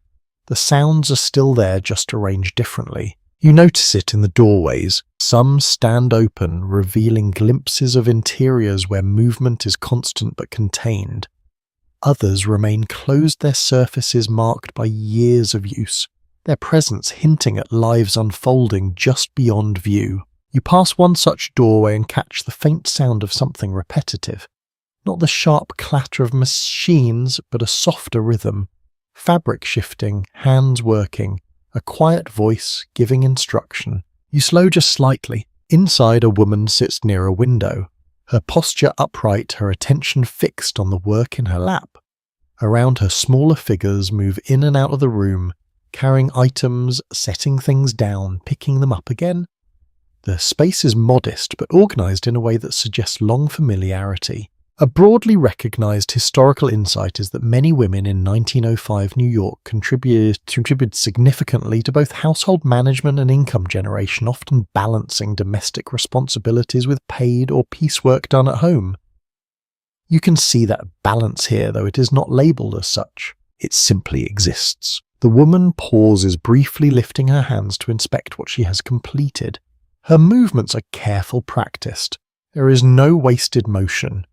The sounds are still there, just arranged differently. You notice it in the doorways. Some stand open, revealing glimpses of interiors where movement is constant but contained. Others remain closed, their surfaces marked by years of use, their presence hinting at lives unfolding just beyond view. You pass one such doorway and catch the faint sound of something repetitive. Not the sharp clatter of machines, but a softer rhythm. Fabric shifting, hands working, a quiet voice giving instruction. You slow just slightly. Inside, a woman sits near a window, her posture upright, her attention fixed on the work in her lap. Around her, smaller figures move in and out of the room, carrying items, setting things down, picking them up again. The space is modest but organised in a way that suggests long familiarity. A broadly recognised historical insight is that many women in 1905 New York contributed significantly to both household management and income generation, often balancing domestic responsibilities with paid or piecework done at home. You can see that balance here, though it is not labelled as such. It simply exists. The woman pauses, briefly lifting her hands to inspect what she has completed. Her movements are careful, practiced. There is no wasted motion.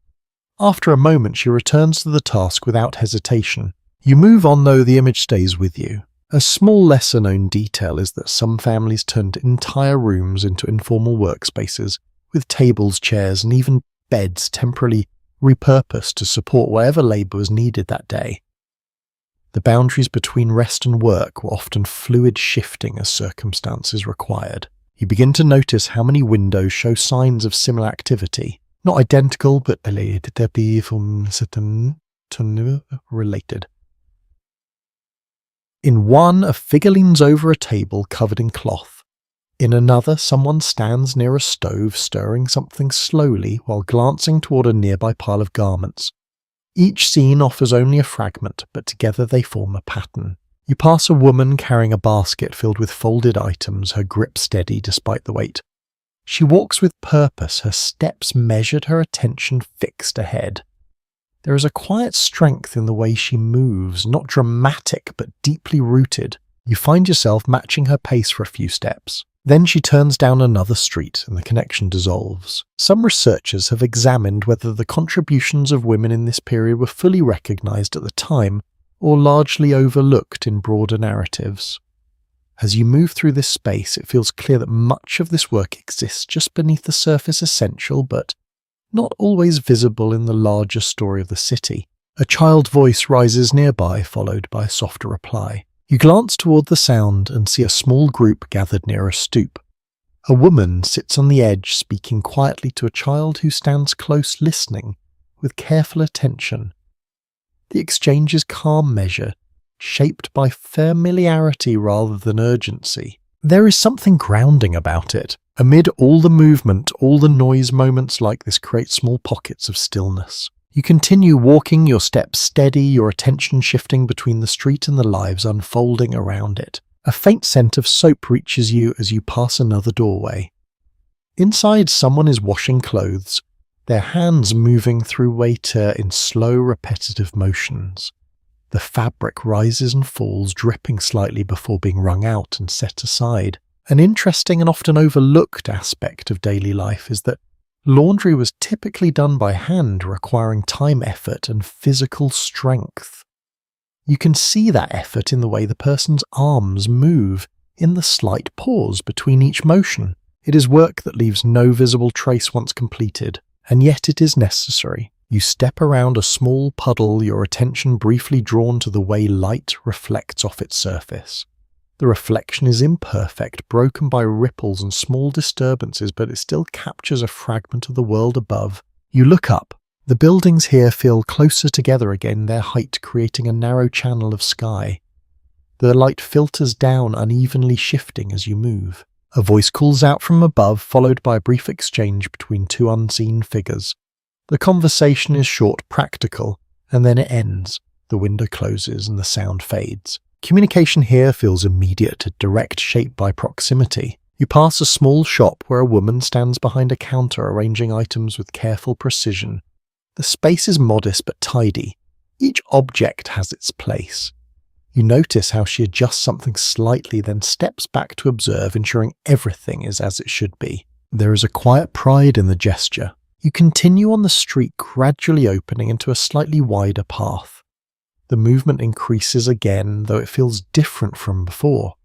After a moment, she returns to the task without hesitation. You move on, though the image stays with you. A small lesser-known detail is that some families turned entire rooms into informal workspaces, with tables, chairs, and even beds temporarily repurposed to support whatever labour was needed that day. The boundaries between rest and work were often fluid, shifting as circumstances required. You begin to notice how many windows show signs of similar activity. Not identical, but related. In one, a figure leans over a table covered in cloth. In another, someone stands near a stove stirring something slowly while glancing toward a nearby pile of garments. Each scene offers only a fragment, but together they form a pattern. You pass a woman carrying a basket filled with folded items, her grip steady despite the weight. She walks with purpose, her steps measured, her attention fixed ahead. There is a quiet strength in the way she moves, not dramatic but deeply rooted. You find yourself matching her pace for a few steps. Then she turns down another street and the connection dissolves. Some researchers have examined whether the contributions of women in this period were fully recognised at the time or largely overlooked in broader narratives. As you move through this space, it feels clear that much of this work exists just beneath the surface, essential but not always visible in the larger story of the city. A child's voice rises nearby, followed by a softer reply. You glance toward the sound and see a small group gathered near a stoop. A woman sits on the edge, speaking quietly to a child who stands close, listening with careful attention. The exchange is calm measure, shaped by familiarity rather than urgency. There is something grounding about it. Amid all the movement, all the noise, moments like this create small pockets of stillness. You continue walking, your steps steady, your attention shifting between the street and the lives unfolding around it. A faint scent of soap reaches you as you pass another doorway. Inside, someone is washing clothes, their hands moving through water in slow, repetitive motions. The fabric rises and falls, dripping slightly before being wrung out and set aside. An interesting and often overlooked aspect of daily life is that laundry was typically done by hand, requiring time, effort, and physical strength. You can see that effort in the way the person's arms move, in the slight pause between each motion. It is work that leaves no visible trace once completed, and yet it is necessary. You step around a small puddle, your attention briefly drawn to the way light reflects off its surface. The reflection is imperfect, broken by ripples and small disturbances, but it still captures a fragment of the world above. You look up. The buildings here feel closer together again, their height creating a narrow channel of sky. The light filters down, unevenly shifting as you move. A voice calls out from above, followed by a brief exchange between two unseen figures. The conversation is short, practical, and then it ends. The window closes and the sound fades. Communication here feels immediate, direct, shaped by proximity. You pass a small shop where a woman stands behind a counter arranging items with careful precision. The space is modest but tidy. Each object has its place. You notice how she adjusts something slightly, then steps back to observe, ensuring everything is as it should be. There is a quiet pride in the gesture. You continue on the street, gradually opening into a slightly wider path. The movement increases again, though it feels different from before.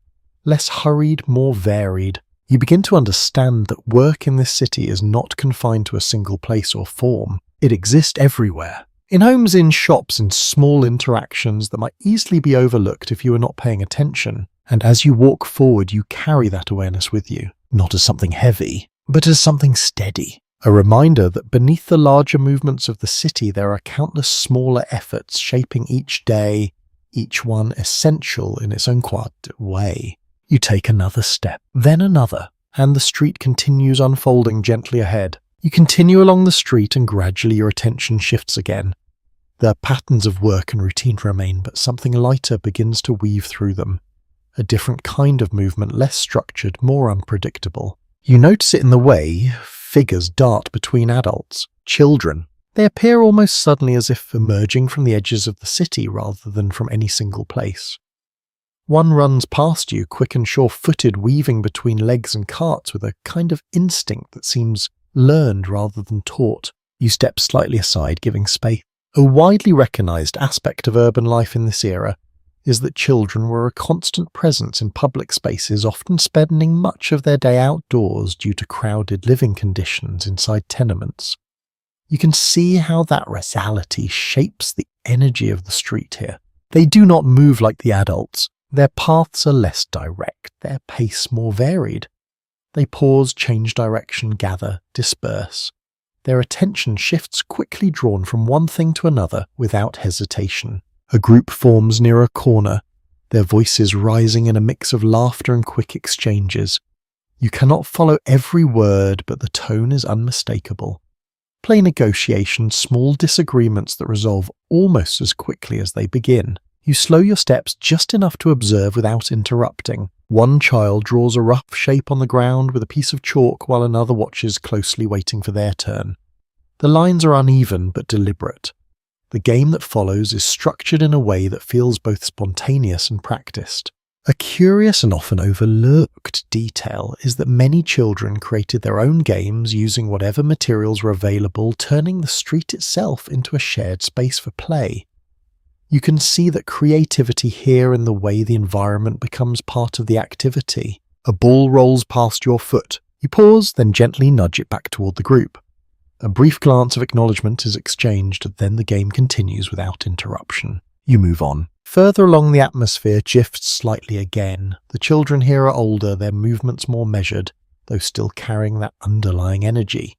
Less hurried, more varied. You begin to understand that work in this city is not confined to a single place or form. It exists everywhere. In homes, in shops, in small interactions that might easily be overlooked if you are not paying attention. And as you walk forward, you carry that awareness with you, not as something heavy, but as something steady. A reminder that beneath the larger movements of the city, there are countless smaller efforts shaping each day, each one essential in its own quiet way. You take another step, then another, and the street continues unfolding gently ahead. You continue along the street and gradually your attention shifts again. The patterns of work and routine remain, but something lighter begins to weave through them. A different kind of movement, less structured, more unpredictable. You notice it in the way figures dart between adults, children. They appear almost suddenly, as if emerging from the edges of the city rather than from any single place. One runs past you, quick and sure-footed, weaving between legs and carts with a kind of instinct that seems learned rather than taught. You step slightly aside, giving space. A widely recognized aspect of urban life in this era is that children were a constant presence in public spaces, often spending much of their day outdoors due to crowded living conditions inside tenements. You can see how that reality shapes the energy of the street here. They do not move like the adults. Their paths are less direct, their pace more varied. They pause, change direction, gather, disperse. Their attention shifts, quickly drawn from one thing to another without hesitation. A group forms near a corner, their voices rising in a mix of laughter and quick exchanges. You cannot follow every word, but the tone is unmistakable. Play negotiations, small disagreements that resolve almost as quickly as they begin. You slow your steps just enough to observe without interrupting. One child draws a rough shape on the ground with a piece of chalk while another watches closely, waiting for their turn. The lines are uneven but deliberate. The game that follows is structured in a way that feels both spontaneous and practiced. A curious and often overlooked detail is that many children created their own games using whatever materials were available, turning the street itself into a shared space for play. You can see that creativity here in the way the environment becomes part of the activity. A ball rolls past your foot. You pause, then gently nudge it back toward the group. A brief glance of acknowledgement is exchanged, then the game continues without interruption. You move on. Further along, the atmosphere shifts slightly again. The children here are older, their movements more measured, though still carrying that underlying energy.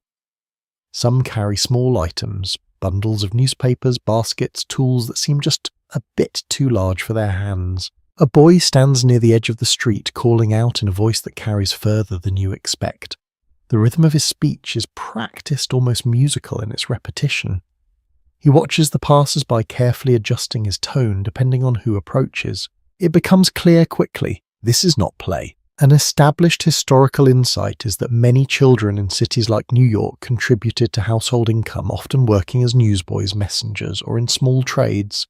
Some carry small items, bundles of newspapers, baskets, tools that seem just a bit too large for their hands. A boy stands near the edge of the street, calling out in a voice that carries further than you expect. The rhythm of his speech is practiced, almost musical in its repetition. He watches the passers-by, carefully adjusting his tone depending on who approaches. It becomes clear quickly, this is not play. An established historical insight is that many children in cities like New York contributed to household income, often working as newsboys, messengers, or in small trades.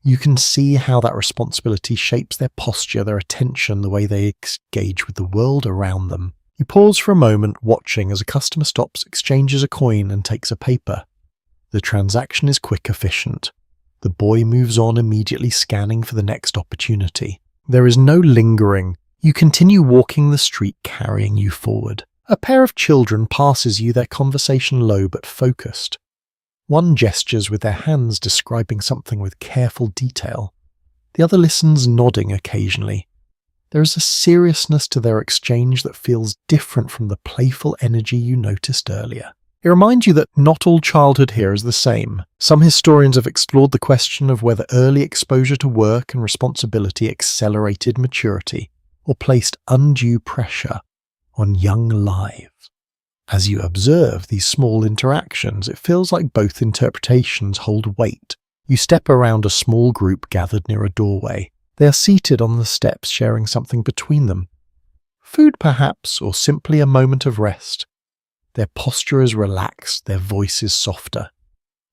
You can see how that responsibility shapes their posture, their attention, the way they engage with the world around them. You pause for a moment, watching as a customer stops, exchanges a coin, and takes a paper. The transaction is quick, efficient. The boy moves on, immediately scanning for the next opportunity. There is no lingering. You continue walking the street, carrying you forward. A pair of children passes you, their conversation low but focused. One gestures with their hands, describing something with careful detail. The other listens, nodding occasionally. There is a seriousness to their exchange that feels different from the playful energy you noticed earlier. It reminds you that not all childhood here is the same. Some historians have explored the question of whether early exposure to work and responsibility accelerated maturity or placed undue pressure on young lives. As you observe these small interactions, it feels like both interpretations hold weight. You step around a small group gathered near a doorway. They are seated on the steps, sharing something between them. Food perhaps, or simply a moment of rest. Their posture is relaxed, their voice is softer.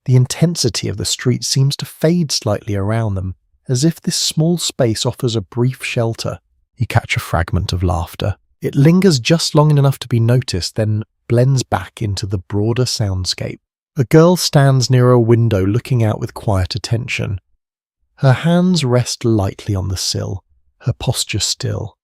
The intensity of the street seems to fade slightly around them, as if this small space offers a brief shelter. You catch a fragment of laughter. It lingers just long enough to be noticed, then blends back into the broader soundscape. A girl stands near a window looking out with quiet attention. Her hands rest lightly on the sill, her posture still.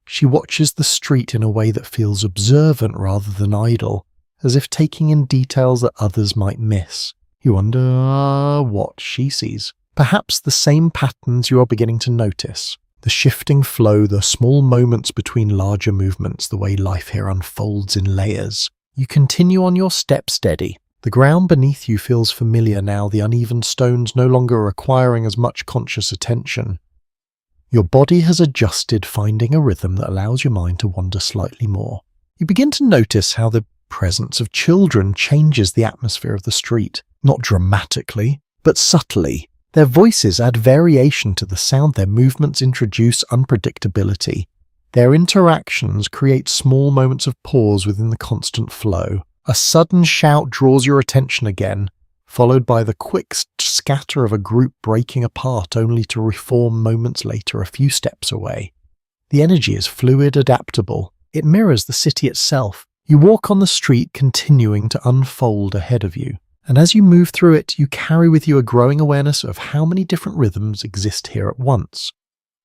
She watches the street in a way that feels observant rather than idle, as if taking in details that others might miss. You wonder what she sees. Perhaps the same patterns you are beginning to notice. The shifting flow, the small moments between larger movements, the way life here unfolds in layers. You continue on your step steady. The ground beneath you feels familiar now, the uneven stones no longer requiring as much conscious attention. Your body has adjusted, finding a rhythm that allows your mind to wander slightly more. You begin to notice how the presence of children changes the atmosphere of the street, not dramatically, but subtly. Their voices add variation to the sound, their movements introduce unpredictability. Their interactions create small moments of pause within the constant flow. A sudden shout draws your attention again, followed by the quick scatter of a group breaking apart only to reform moments later a few steps away. The energy is fluid, adaptable. It mirrors the city itself. You walk on the street, continuing to unfold ahead of you. And as you move through it, you carry with you a growing awareness of how many different rhythms exist here at once.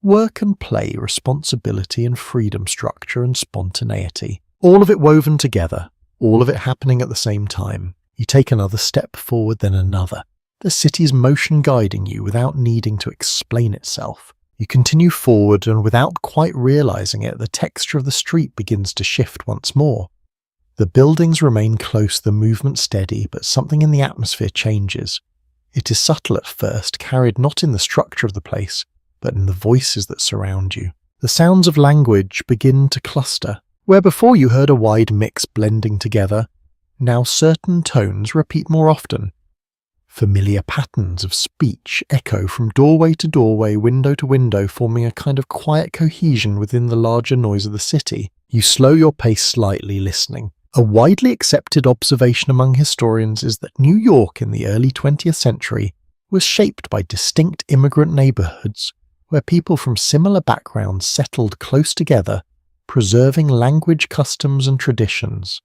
Work and play, responsibility and freedom, structure and spontaneity. All of it woven together, all of it happening at the same time. You take another step forward, then another. The city's motion guiding you without needing to explain itself. You continue forward, and without quite realizing it, the texture of the street begins to shift once more. The buildings remain close, the movement steady, but something in the atmosphere changes. It is subtle at first, carried not in the structure of the place, but in the voices that surround you. The sounds of language begin to cluster. Where before you heard a wide mix blending together, now certain tones repeat more often. Familiar patterns of speech echo from doorway to doorway, window to window, forming a kind of quiet cohesion within the larger noise of the city. You slow your pace slightly, listening. A widely accepted observation among historians is that New York in the early 20th century was shaped by distinct immigrant neighborhoods where people from similar backgrounds settled close together, preserving language, customs, and traditions.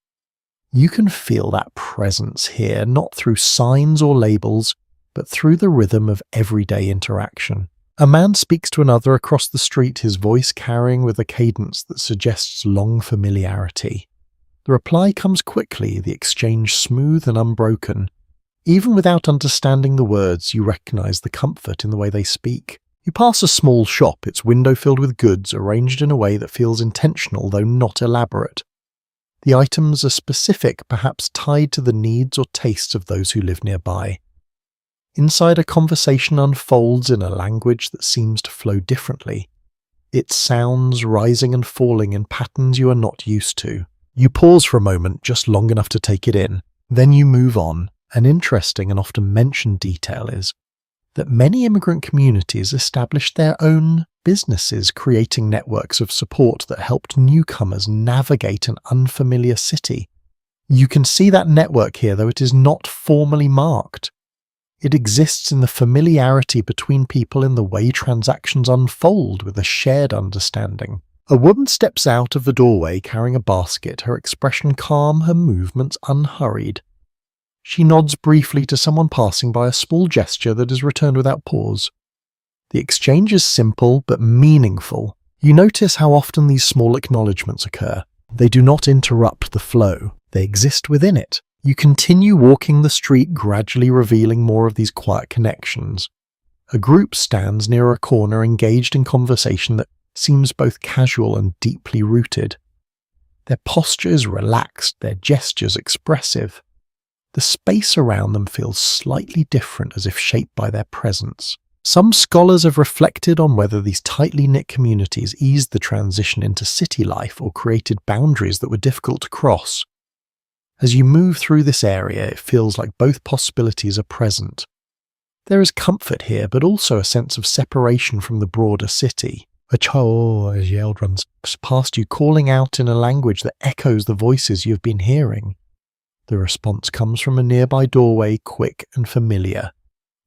You can feel that presence here, not through signs or labels, but through the rhythm of everyday interaction. A man speaks to another across the street, his voice carrying with a cadence that suggests long familiarity. The reply comes quickly, the exchange smooth and unbroken. Even without understanding the words, you recognize the comfort in the way they speak. You pass a small shop, its window filled with goods, arranged in a way that feels intentional though not elaborate. The items are specific, perhaps tied to the needs or tastes of those who live nearby. Inside, a conversation unfolds in a language that seems to flow differently. Its sounds rising and falling in patterns you are not used to. You pause for a moment, just long enough to take it in. Then you move on. An interesting and often mentioned detail is that many immigrant communities established their own businesses, creating networks of support that helped newcomers navigate an unfamiliar city. You can see that network here, though it is not formally marked. It exists in the familiarity between people in the way transactions unfold with a shared understanding. A woman steps out of the doorway carrying a basket, her expression calm, her movements unhurried. She nods briefly to someone passing by, a small gesture that is returned without pause. The exchange is simple but meaningful. You notice how often these small acknowledgements occur. They do not interrupt the flow, they exist within it. You continue walking the street, gradually revealing more of these quiet connections. A group stands near a corner, engaged in conversation that seems both casual and deeply rooted. Their posture is relaxed, their gestures expressive. The space around them feels slightly different, as if shaped by their presence. Some scholars have reflected on whether these tightly knit communities eased the transition into city life or created boundaries that were difficult to cross. As you move through this area, it feels like both possibilities are present. There is comfort here, but also a sense of separation from the broader city. A child yelled runs past you, calling out in a language that echoes the voices you have been hearing. The response comes from a nearby doorway, quick and familiar.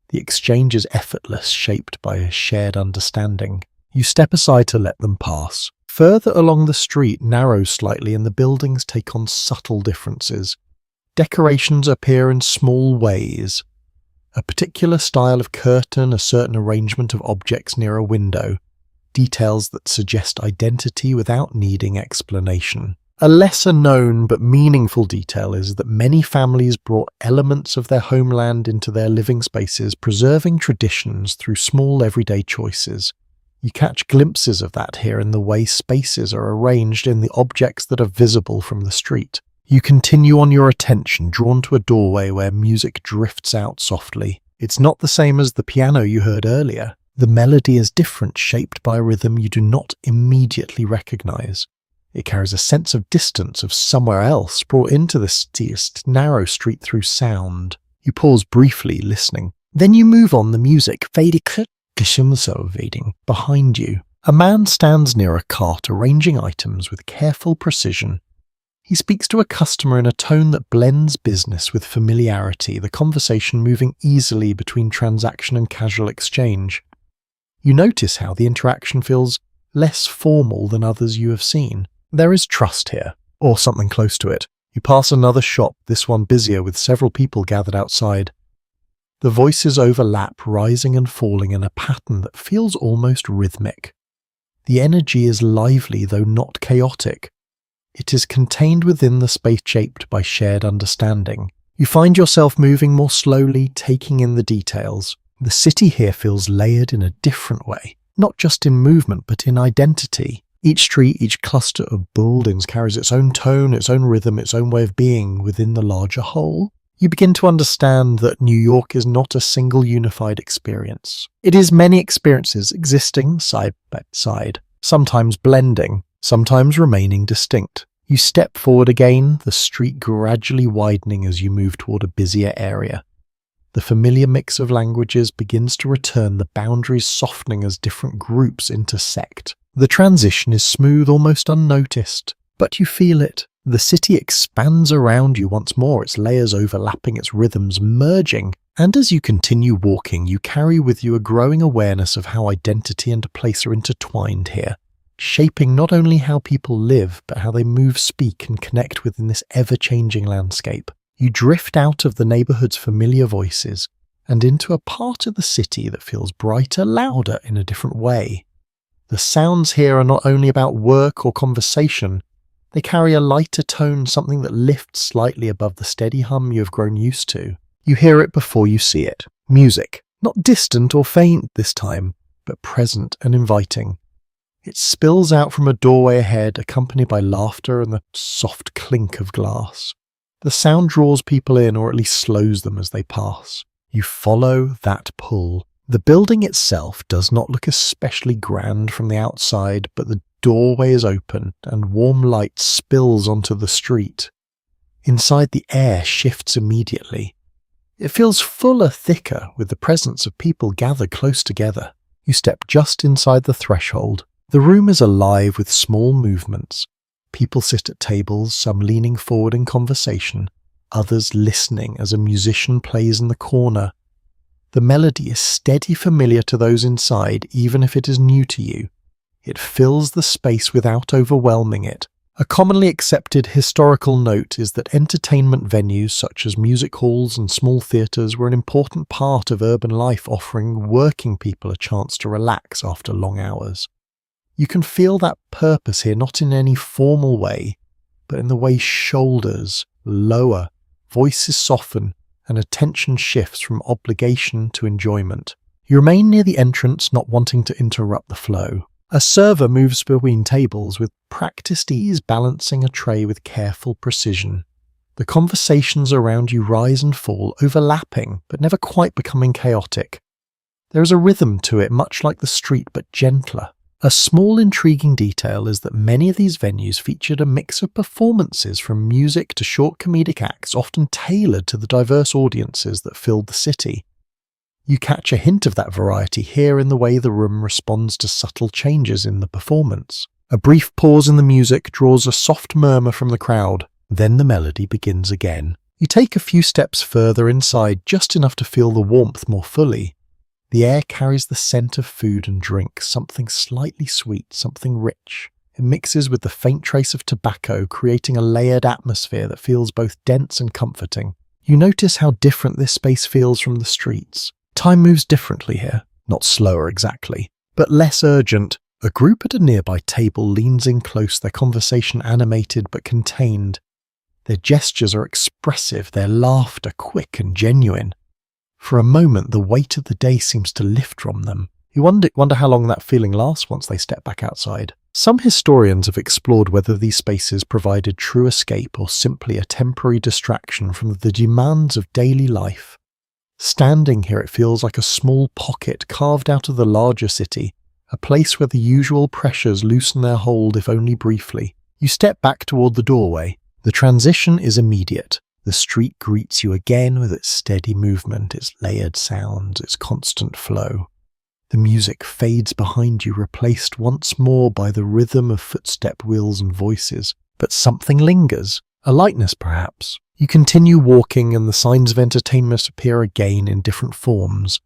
The exchange is effortless, shaped by a shared understanding. You step aside to let them pass. Further along the street narrows slightly and the buildings take on subtle differences. Decorations appear in small ways. A particular style of curtain, a certain arrangement of objects near a window. Details that suggest identity without needing explanation. A lesser known but meaningful detail is that many families brought elements of their homeland into their living spaces, preserving traditions through small everyday choices. You catch glimpses of that here in the way spaces are arranged, in the objects that are visible from the street. You continue on, your attention drawn to a doorway where music drifts out softly. It's not the same as the piano you heard earlier. The melody is different, shaped by a rhythm you do not immediately recognize. It carries a sense of distance, of somewhere else, brought into the city's narrow street through sound. You pause briefly, listening. Then you move on, the music fading behind you. A man stands near a cart, arranging items with careful precision. He speaks to a customer in a tone that blends business with familiarity, the conversation moving easily between transaction and casual exchange. You notice how the interaction feels less formal than others you have seen. There is trust here, or something close to it. You pass another shop, this one busier, with several people gathered outside. The voices overlap, rising and falling in a pattern that feels almost rhythmic. The energy is lively, though not chaotic. It is contained within the space, shaped by shared understanding. You find yourself moving more slowly, taking in the details. The city here feels layered in a different way, not just in movement, but in identity. Each street, each cluster of buildings carries its own tone, its own rhythm, its own way of being within the larger whole. You begin to understand that New York is not a single unified experience. It is many experiences existing side by side, sometimes blending, sometimes remaining distinct. You step forward again, the street gradually widening as you move toward a busier area. The familiar mix of languages begins to return, the boundaries softening as different groups intersect. The transition is smooth, almost unnoticed, but you feel it. The city expands around you once more, its layers overlapping, its rhythms merging. And as you continue walking, you carry with you a growing awareness of how identity and place are intertwined here, shaping not only how people live, but how they move, speak, and connect within this ever-changing landscape. You drift out of the neighborhood's familiar voices and into a part of the city that feels brighter, louder in a different way. The sounds here are not only about work or conversation, they carry a lighter tone, something that lifts slightly above the steady hum you have grown used to. You hear it before you see it. Music, not distant or faint this time, but present and inviting. It spills out from a doorway ahead, accompanied by laughter and the soft clink of glass. The sound draws people in, or at least slows them as they pass. You follow that pull. The building itself does not look especially grand from the outside, but the doorway is open and warm light spills onto the street. Inside, the air shifts immediately. It feels fuller, thicker, with the presence of people gathered close together. You step just inside the threshold. The room is alive with small movements. People sit at tables, some leaning forward in conversation, others listening as a musician plays in the corner. The melody is steady, familiar to those inside, even if it is new to you. It fills the space without overwhelming it. A commonly accepted historical note is that entertainment venues such as music halls and small theatres were an important part of urban life, offering working people a chance to relax after long hours. You can feel that purpose here, not in any formal way, but in the way shoulders lower, voices soften, and attention shifts from obligation to enjoyment. You remain near the entrance, not wanting to interrupt the flow. A server moves between tables with practiced ease, balancing a tray with careful precision. The conversations around you rise and fall, overlapping, but never quite becoming chaotic. There is a rhythm to it, much like the street, but gentler. A small intriguing detail is that many of these venues featured a mix of performances from music to short comedic acts, often tailored to the diverse audiences that filled the city. You catch a hint of that variety here in the way the room responds to subtle changes in the performance. A brief pause in the music draws a soft murmur from the crowd, then the melody begins again. You take a few steps further inside, just enough to feel the warmth more fully. The air carries the scent of food and drink, something slightly sweet, something rich. It mixes with the faint trace of tobacco, creating a layered atmosphere that feels both dense and comforting. You notice how different this space feels from the streets. Time moves differently here, not slower exactly, but less urgent. A group at a nearby table leans in close, their conversation animated but contained. Their gestures are expressive, their laughter quick and genuine. For a moment, the weight of the day seems to lift from them. You wonder how long that feeling lasts once they step back outside. Some historians have explored whether these spaces provided true escape or simply a temporary distraction from the demands of daily life. Standing here, it feels like a small pocket carved out of the larger city, a place where the usual pressures loosen their hold if only briefly. You step back toward the doorway. The transition is immediate. The street greets you again with its steady movement, its layered sounds, its constant flow. The music fades behind you, replaced once more by the rhythm of footstep, wheels and voices. But something lingers, a lightness perhaps. You continue walking and the signs of entertainment appear again in different forms.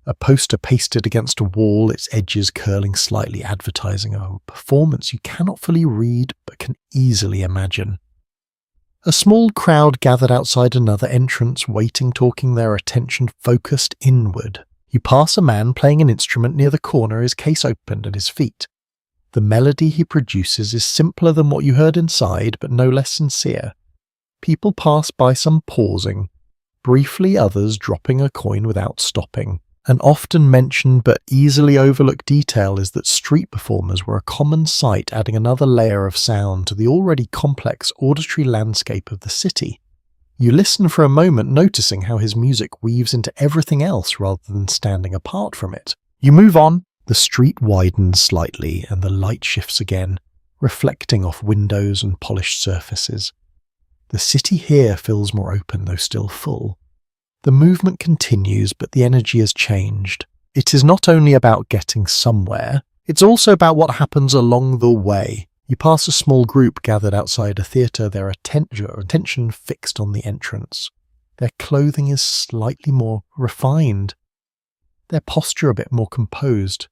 A poster pasted against a wall, its edges curling slightly, advertising a performance you cannot fully read but can easily imagine. A small crowd gathered outside another entrance, waiting, talking, their attention focused inward. You pass a man playing an instrument near the corner, his case opened at his feet. The melody he produces is simpler than what you heard inside, but no less sincere. People pass by, some pausing, briefly others dropping a coin without stopping. An often mentioned but easily overlooked detail is that street performers were a common sight, adding another layer of sound to the already complex auditory landscape of the city. You listen for a moment, noticing how his music weaves into everything else rather than standing apart from it. You move on. The street widens slightly and the light shifts again, reflecting off windows and polished surfaces. The city here feels more open, though still full. The movement continues, but the energy has changed. It is not only about getting somewhere, it's also about what happens along the way. You pass a small group gathered outside a theatre, their attention fixed on the entrance. Their clothing is slightly more refined, their posture a bit more composed.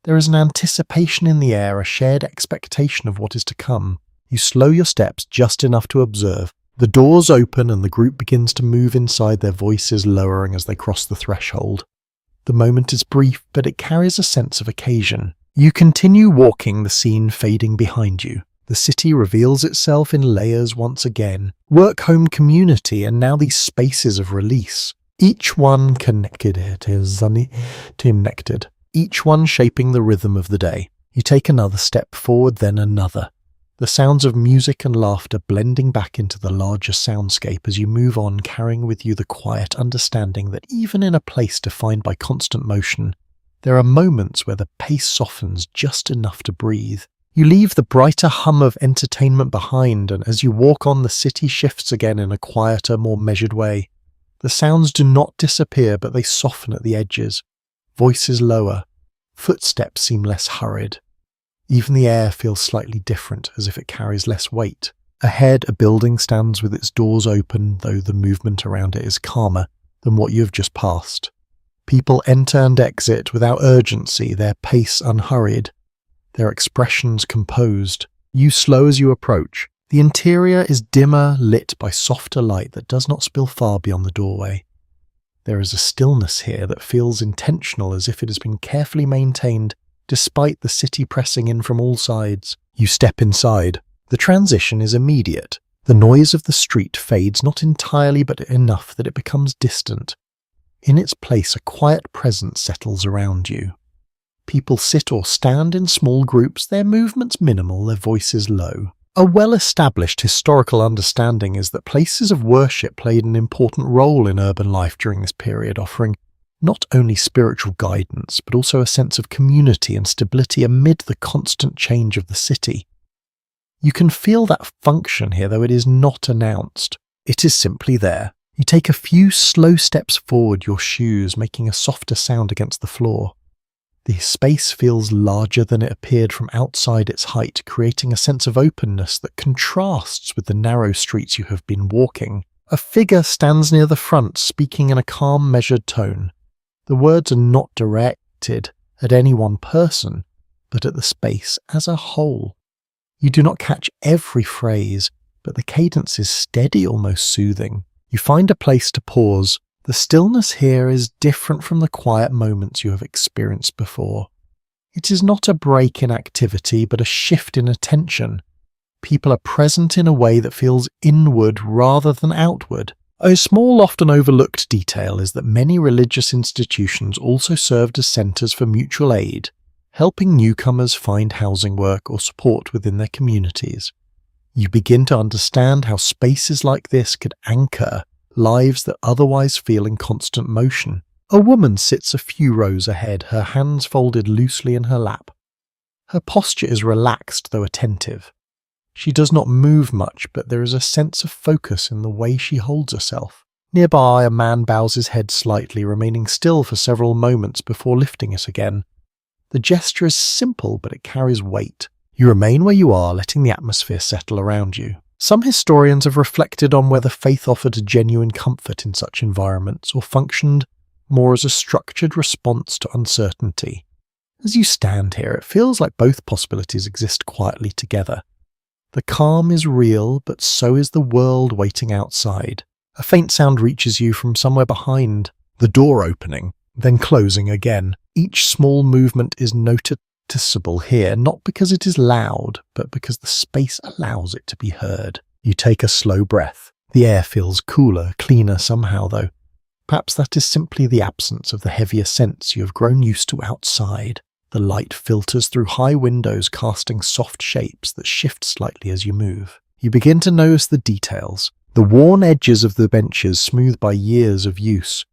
There is an anticipation in the air, a shared expectation of what is to come. You slow your steps just enough to observe. The doors open and the group begins to move inside, their voices lowering as they cross the threshold. The moment is brief, but it carries a sense of occasion. You continue walking, the scene fading behind you. The city reveals itself in layers once again. Work-home community, and now these spaces of release. Each one connected, each one shaping the rhythm of the day. You take another step forward, then another. The sounds of music and laughter blending back into the larger soundscape as you move on, carrying with you the quiet understanding that even in a place defined by constant motion, there are moments where the pace softens just enough to breathe. You leave the brighter hum of entertainment behind, and as you walk on, the city shifts again in a quieter, more measured way. The sounds do not disappear, but they soften at the edges. Voices lower. Footsteps seem less hurried. Even the air feels slightly different, as if it carries less weight. Ahead, a building stands with its doors open, though the movement around it is calmer than what you have just passed. People enter and exit without urgency, their pace unhurried, their expressions composed. You slow as you approach. The interior is dimmer, lit by softer light that does not spill far beyond the doorway. There is a stillness here that feels intentional, as if it has been carefully maintained despite the city pressing in from all sides. You step inside. The transition is immediate. The noise of the street fades not entirely, but enough that it becomes distant. In its place, a quiet presence settles around you. People sit or stand in small groups, their movements minimal, their voices low. A well-established historical understanding is that places of worship played an important role in urban life during this period, offering not only spiritual guidance, but also a sense of community and stability amid the constant change of the city. You can feel that function here, though it is not announced. It is simply there. You take a few slow steps forward, your shoes making a softer sound against the floor. The space feels larger than it appeared from outside its height, creating a sense of openness that contrasts with the narrow streets you have been walking. A figure stands near the front, speaking in a calm, measured tone. The words are not directed at any one person, but at the space as a whole. You do not catch every phrase, but the cadence is steady, almost soothing. You find a place to pause. The stillness here is different from the quiet moments you have experienced before. It is not a break in activity, but a shift in attention. People are present in a way that feels inward rather than outward. A small, often overlooked detail is that many religious institutions also served as centres for mutual aid, helping newcomers find housing work or support within their communities. You begin to understand how spaces like this could anchor lives that otherwise feel in constant motion. A woman sits a few rows ahead, her hands folded loosely in her lap. Her posture is relaxed though attentive. She does not move much, but there is a sense of focus in the way she holds herself. Nearby, a man bows his head slightly, remaining still for several moments before lifting it again. The gesture is simple, but it carries weight. You remain where you are, letting the atmosphere settle around you. Some historians have reflected on whether faith offered a genuine comfort in such environments or functioned more as a structured response to uncertainty. As you stand here, it feels like both possibilities exist quietly together. The calm is real, but so is the world waiting outside. A faint sound reaches you from somewhere behind, the door opening, then closing again. Each small movement is noticeable here, not because it is loud, but because the space allows it to be heard. You take a slow breath. The air feels cooler, cleaner somehow, though. Perhaps that is simply the absence of the heavier scents you have grown used to outside. The light filters through high windows, casting soft shapes that shift slightly as you move. You begin to notice the details. The worn edges of the benches smoothed by years of use.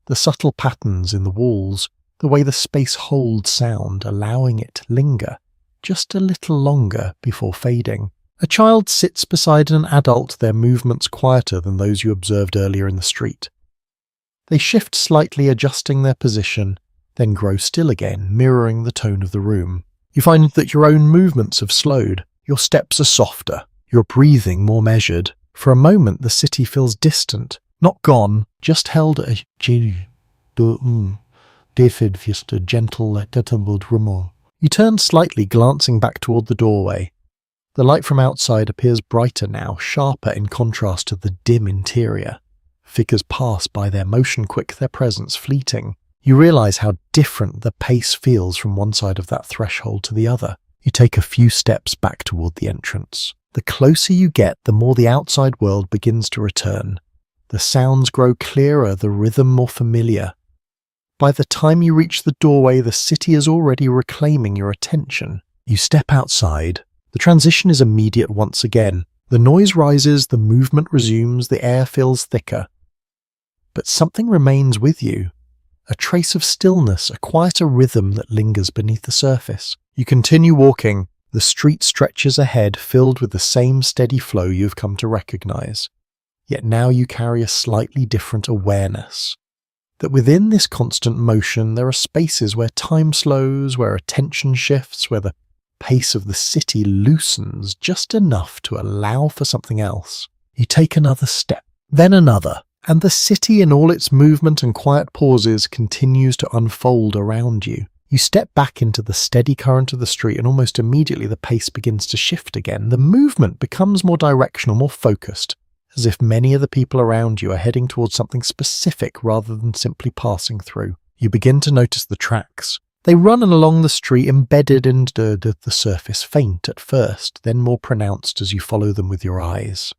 The subtle patterns in the walls. The way the space holds sound, allowing it to linger just a little longer before fading. A child sits beside an adult, their movements quieter than those you observed earlier in the street. They shift slightly, adjusting their position, then grow still again, mirroring the tone of the room. You find that your own movements have slowed. Your steps are softer, your breathing more measured. For a moment, the city feels distant, not gone, just held a gentle, rumor. You turn slightly, glancing back toward the doorway. The light from outside appears brighter now, sharper in contrast to the dim interior. Figures pass by, their motion quick, their presence fleeting. You realize how different the pace feels from one side of that threshold to the other. You take a few steps back toward the entrance. The closer you get, the more the outside world begins to return. The sounds grow clearer, the rhythm more familiar. By the time you reach the doorway, the city is already reclaiming your attention. You step outside. The transition is immediate once again. The noise rises, the movement resumes, the air feels thicker. But something remains with you. A trace of stillness, a quieter rhythm that lingers beneath the surface. You continue walking. The street stretches ahead, filled with the same steady flow you've come to recognize. yet now you carry a slightly different awareness. That within this constant motion there are spaces where time slows, where attention shifts, where the pace of the city loosens just enough to allow for something else. You take another step, then another, and the city in all its movement and quiet pauses continues to unfold around you. You step back into the steady current of the street and almost immediately the pace begins to shift again. The movement becomes more directional, more focused, as if many of the people around you are heading towards something specific rather than simply passing through. You begin to notice the tracks. They run along the street embedded into the surface, faint at first, then more pronounced as you follow them with your eyes.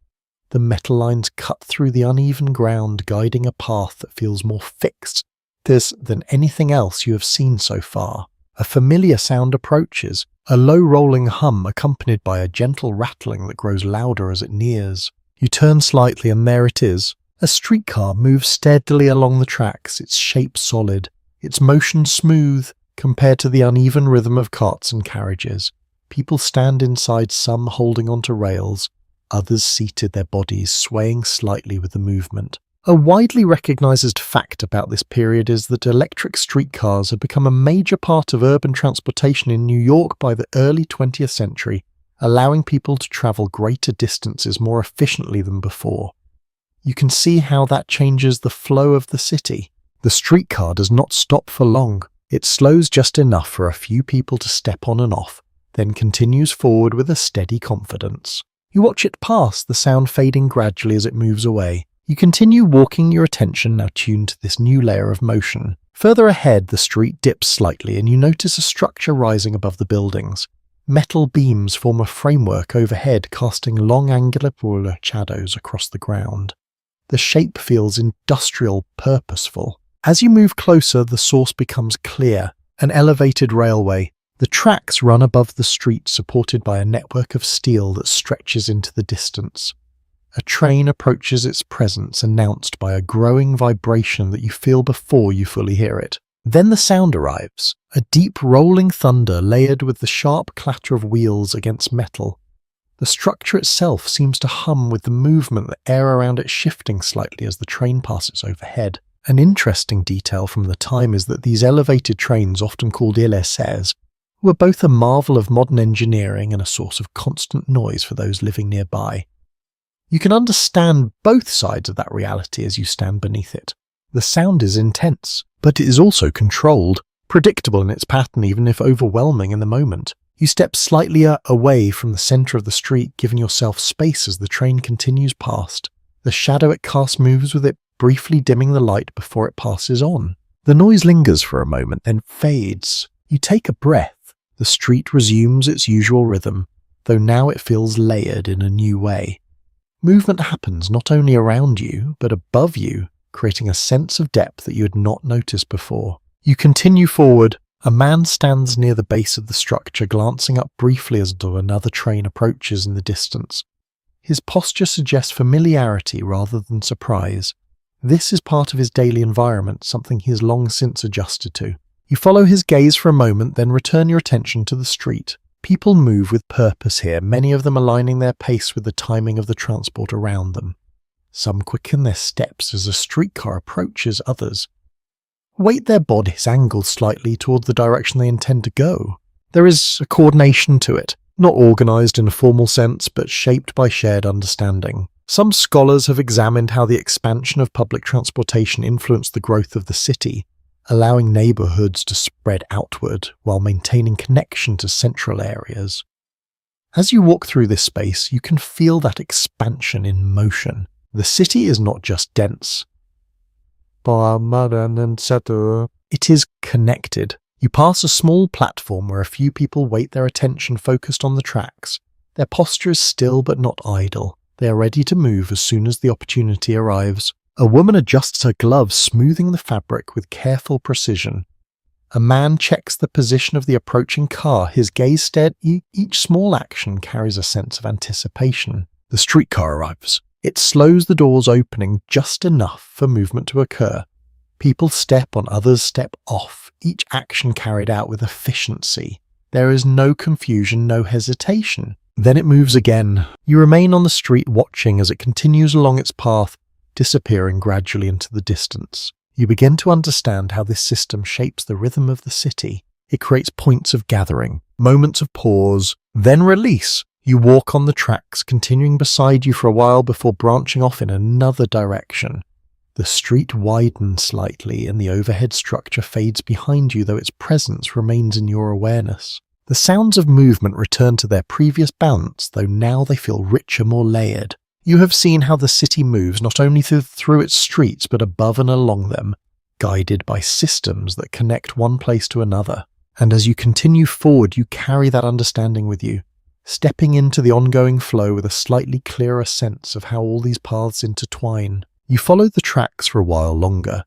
The metal lines cut through the uneven ground, guiding a path that feels more fixed than anything else you have seen so far. A familiar sound approaches, a low rolling hum accompanied by a gentle rattling that grows louder as it nears. You turn slightly and there it is. A streetcar moves steadily along the tracks, its shape solid, its motion smooth compared to the uneven rhythm of carts and carriages. People stand inside, some holding onto rails, others seated, their bodies swaying slightly with the movement. A widely recognized fact about this period is that electric streetcars had become a major part of urban transportation in New York by the early 20th century, allowing people to travel greater distances more efficiently than before. You can see how that changes the flow of the city. The streetcar does not stop for long. It slows just enough for a few people to step on and off, then continues forward with a steady confidence. You watch it pass, the sound fading gradually as it moves away. You continue walking, your attention now tuned to this new layer of motion. Further ahead, the street dips slightly and you notice a structure rising above the buildings. Metal beams form a framework overhead, casting long angular shadows across the ground. The shape feels industrial, purposeful. As you move closer, the source becomes clear, an elevated railway. The tracks run above the street, supported by a network of steel that stretches into the distance. A train approaches its presence, announced by a growing vibration that you feel before you fully hear it. Then the sound arrives, a deep rolling thunder layered with the sharp clatter of wheels against metal. The structure itself seems to hum with the movement, the air around it shifting slightly as the train passes overhead. An interesting detail from the time is that these elevated trains, often called ilesses, were both a marvel of modern engineering and a source of constant noise for those living nearby. You can understand both sides of that reality as you stand beneath it. The sound is intense, but it is also controlled, predictable in its pattern even if overwhelming in the moment. You step slightly away from the centre of the street, giving yourself space as the train continues past. The shadow it casts moves with it, briefly dimming the light before it passes on. The noise lingers for a moment, then fades. You take a breath. The street resumes its usual rhythm, though now it feels layered in a new way. Movement happens not only around you, but above you, creating a sense of depth that you had not noticed before. You continue forward. A man stands near the base of the structure, glancing up briefly as another train approaches in the distance. His posture suggests familiarity rather than surprise. This is part of his daily environment, something he has long since adjusted to. You follow his gaze for a moment, then return your attention to the street. People move with purpose here, many of them aligning their pace with the timing of the transport around them. Some quicken their steps as a streetcar approaches, others weight their bodies angled slightly toward the direction they intend to go. There is a coordination to it, not organised in a formal sense, but shaped by shared understanding. Some scholars have examined how the expansion of public transportation influenced the growth of the city, allowing neighbourhoods to spread outward while maintaining connection to central areas. As you walk through this space, you can feel that expansion in motion. The city is not just dense. It is connected. You pass a small platform where a few people wait, their attention focused on the tracks. Their posture is still but not idle. They are ready to move as soon as the opportunity arrives. A woman adjusts her gloves, smoothing the fabric with careful precision. A man checks the position of the approaching car, his gaze steady. Each small action carries a sense of anticipation. The streetcar arrives. It slows the doors opening just enough for movement to occur. People step on, others step off, each action carried out with efficiency. There is no confusion, no hesitation. Then it moves again. You remain on the street watching as it continues along its path, disappearing gradually into the distance. You begin to understand how this system shapes the rhythm of the city. It creates points of gathering, moments of pause, then release. You walk on the tracks, continuing beside you for a while before branching off in another direction. The street widens slightly and the overhead structure fades behind you, though its presence remains in your awareness. The sounds of movement return to their previous balance, though now they feel richer, more layered. You have seen how the city moves not only through its streets but above and along them, guided by systems that connect one place to another. And as you continue forward, you carry that understanding with you, stepping into the ongoing flow with a slightly clearer sense of how all these paths intertwine. You follow the tracks for a while longer,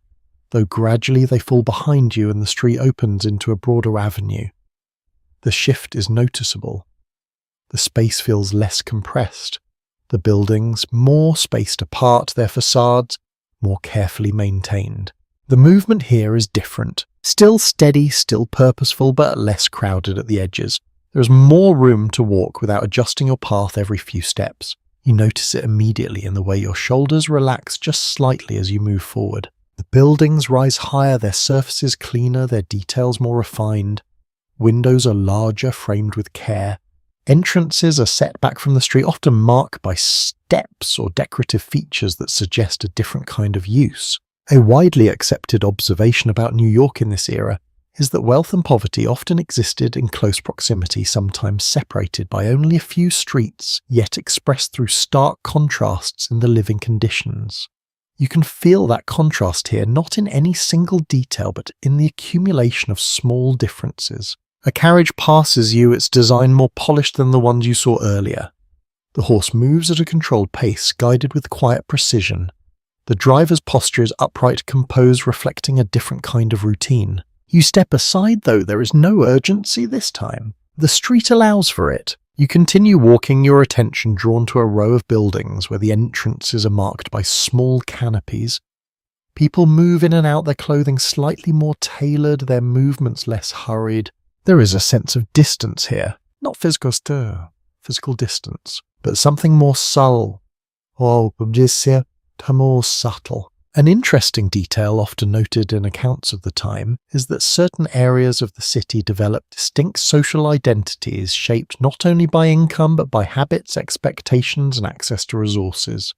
though gradually they fall behind you and the street opens into a broader avenue. The shift is noticeable. The space feels less compressed. The buildings more spaced apart, their facades more carefully maintained. The movement here is different. Still steady, still purposeful, but less crowded at the edges. There is more room to walk without adjusting your path every few steps. You notice it immediately in the way your shoulders relax just slightly as you move forward. The buildings rise higher, their surfaces cleaner, their details more refined. Windows are larger, framed with care. Entrances are set back from the street, often marked by steps or decorative features that suggest a different kind of use. A widely accepted observation about New York in this era is that wealth and poverty often existed in close proximity, sometimes separated by only a few streets, yet expressed through stark contrasts in the living conditions. You can feel that contrast here, not in any single detail, but in the accumulation of small differences. A carriage passes you, its design more polished than the ones you saw earlier. The horse moves at a controlled pace, guided with quiet precision. The driver's posture is upright, composed, reflecting a different kind of routine. You step aside, though. There is no urgency this time. The street allows for it. You continue walking, your attention drawn to a row of buildings where the entrances are marked by small canopies. People move in and out, their clothing slightly more tailored, their movements less hurried. There is a sense of distance here, not physical stir, physical distance, but something more subtle, or more subtle. An interesting detail often noted in accounts of the time is that certain areas of the city developed distinct social identities shaped not only by income but by habits, expectations, and access to resources.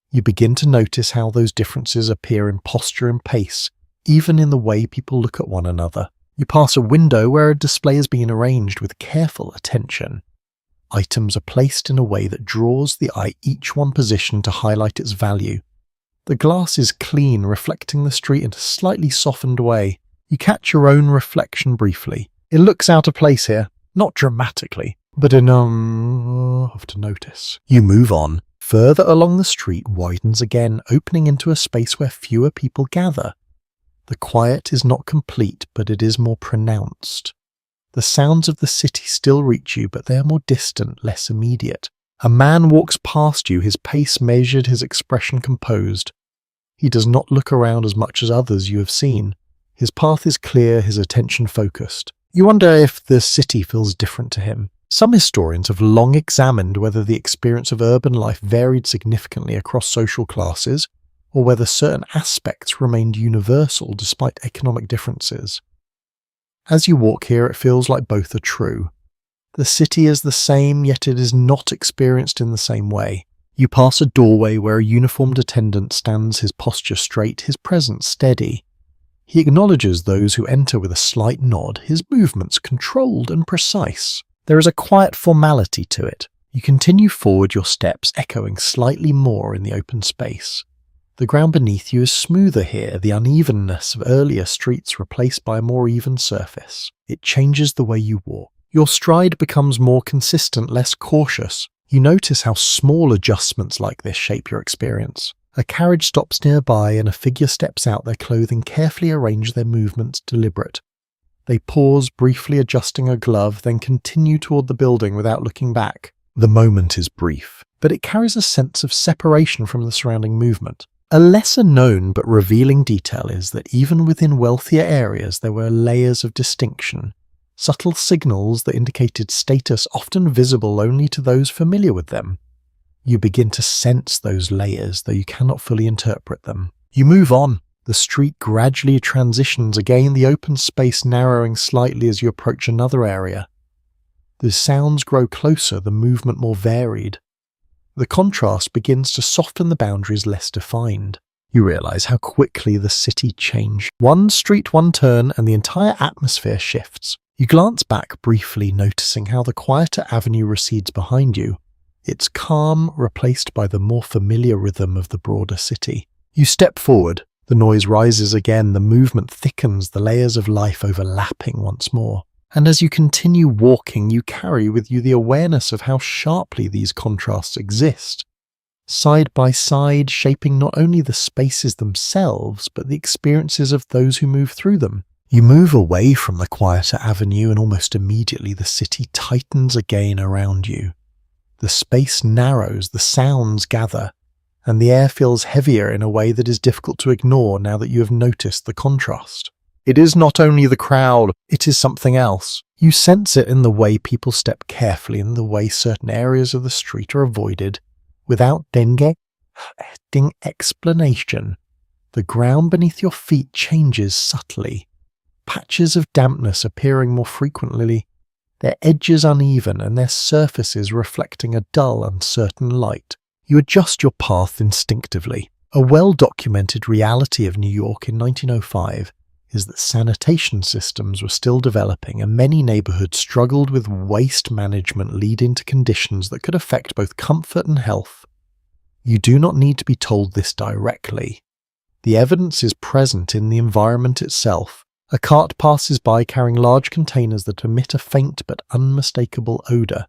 You begin to notice how those differences appear in posture and pace, even in the way people look at one another. You pass a window where a display has been arranged with careful attention. Items are placed in a way that draws the eye, each one positioned to highlight its value. The glass is clean, reflecting the street in a slightly softened way. You catch your own reflection briefly. It looks out of place here, not dramatically, but enough to notice. You move on. Further along the street widens again, opening into a space where fewer people gather. The quiet is not complete, but it is more pronounced. The sounds of the city still reach you, but they are more distant, less immediate. A man walks past you, his pace measured, his expression composed. He does not look around as much as others you have seen. His path is clear, his attention focused. You wonder if the city feels different to him. Some historians have long examined whether the experience of urban life varied significantly across social classes, or whether certain aspects remained universal despite economic differences. As you walk here, it feels like both are true. The city is the same, yet it is not experienced in the same way. You pass a doorway where a uniformed attendant stands, his posture straight, his presence steady. He acknowledges those who enter with a slight nod, his movements controlled and precise. There is a quiet formality to it. You continue forward, your steps echoing slightly more in the open space. The ground beneath you is smoother here, the unevenness of earlier streets replaced by a more even surface. It changes the way you walk. Your stride becomes more consistent, less cautious. You notice how small adjustments like this shape your experience. A carriage stops nearby and a figure steps out, their clothing carefully arranged, their movements deliberate. They pause, briefly adjusting a glove, then continue toward the building without looking back. The moment is brief, but it carries a sense of separation from the surrounding movement. A lesser known but revealing detail is that even within wealthier areas there were layers of distinction. subtle signals that indicated status often visible only to those familiar with them. You begin to sense those layers, though you cannot fully interpret them. You move on. The street gradually transitions, again the open space narrowing slightly as you approach another area. The sounds grow closer, the movement more varied. The contrast begins to soften the boundaries less defined. You realize how quickly the city changed. One street, one turn, and the entire atmosphere shifts. You glance back briefly, noticing how the quieter avenue recedes behind you, its calm replaced by the more familiar rhythm of the broader city. You step forward. The noise rises again, the movement thickens, the layers of life overlapping once more. And as you continue walking, you carry with you the awareness of how sharply these contrasts exist, side by side, shaping not only the spaces themselves, but the experiences of those who move through them. You move away from the quieter avenue, and almost immediately the city tightens again around you. The space narrows, the sounds gather, and the air feels heavier in a way that is difficult to ignore now that you have noticed the contrast. It is not only the crowd, it is something else. You sense it in the way people step carefully, in the way certain areas of the street are avoided, without ding explanation. The ground beneath your feet changes subtly, patches of dampness appearing more frequently, their edges uneven and their surfaces reflecting a dull, uncertain light. You adjust your path instinctively. A well-documented reality of New York in 1905 is that sanitation systems were still developing and many neighborhoods struggled with waste management, leading to conditions that could affect both comfort and health. You do not need to be told this directly. The evidence is present in the environment itself. A cart passes by carrying large containers that emit a faint but unmistakable odor.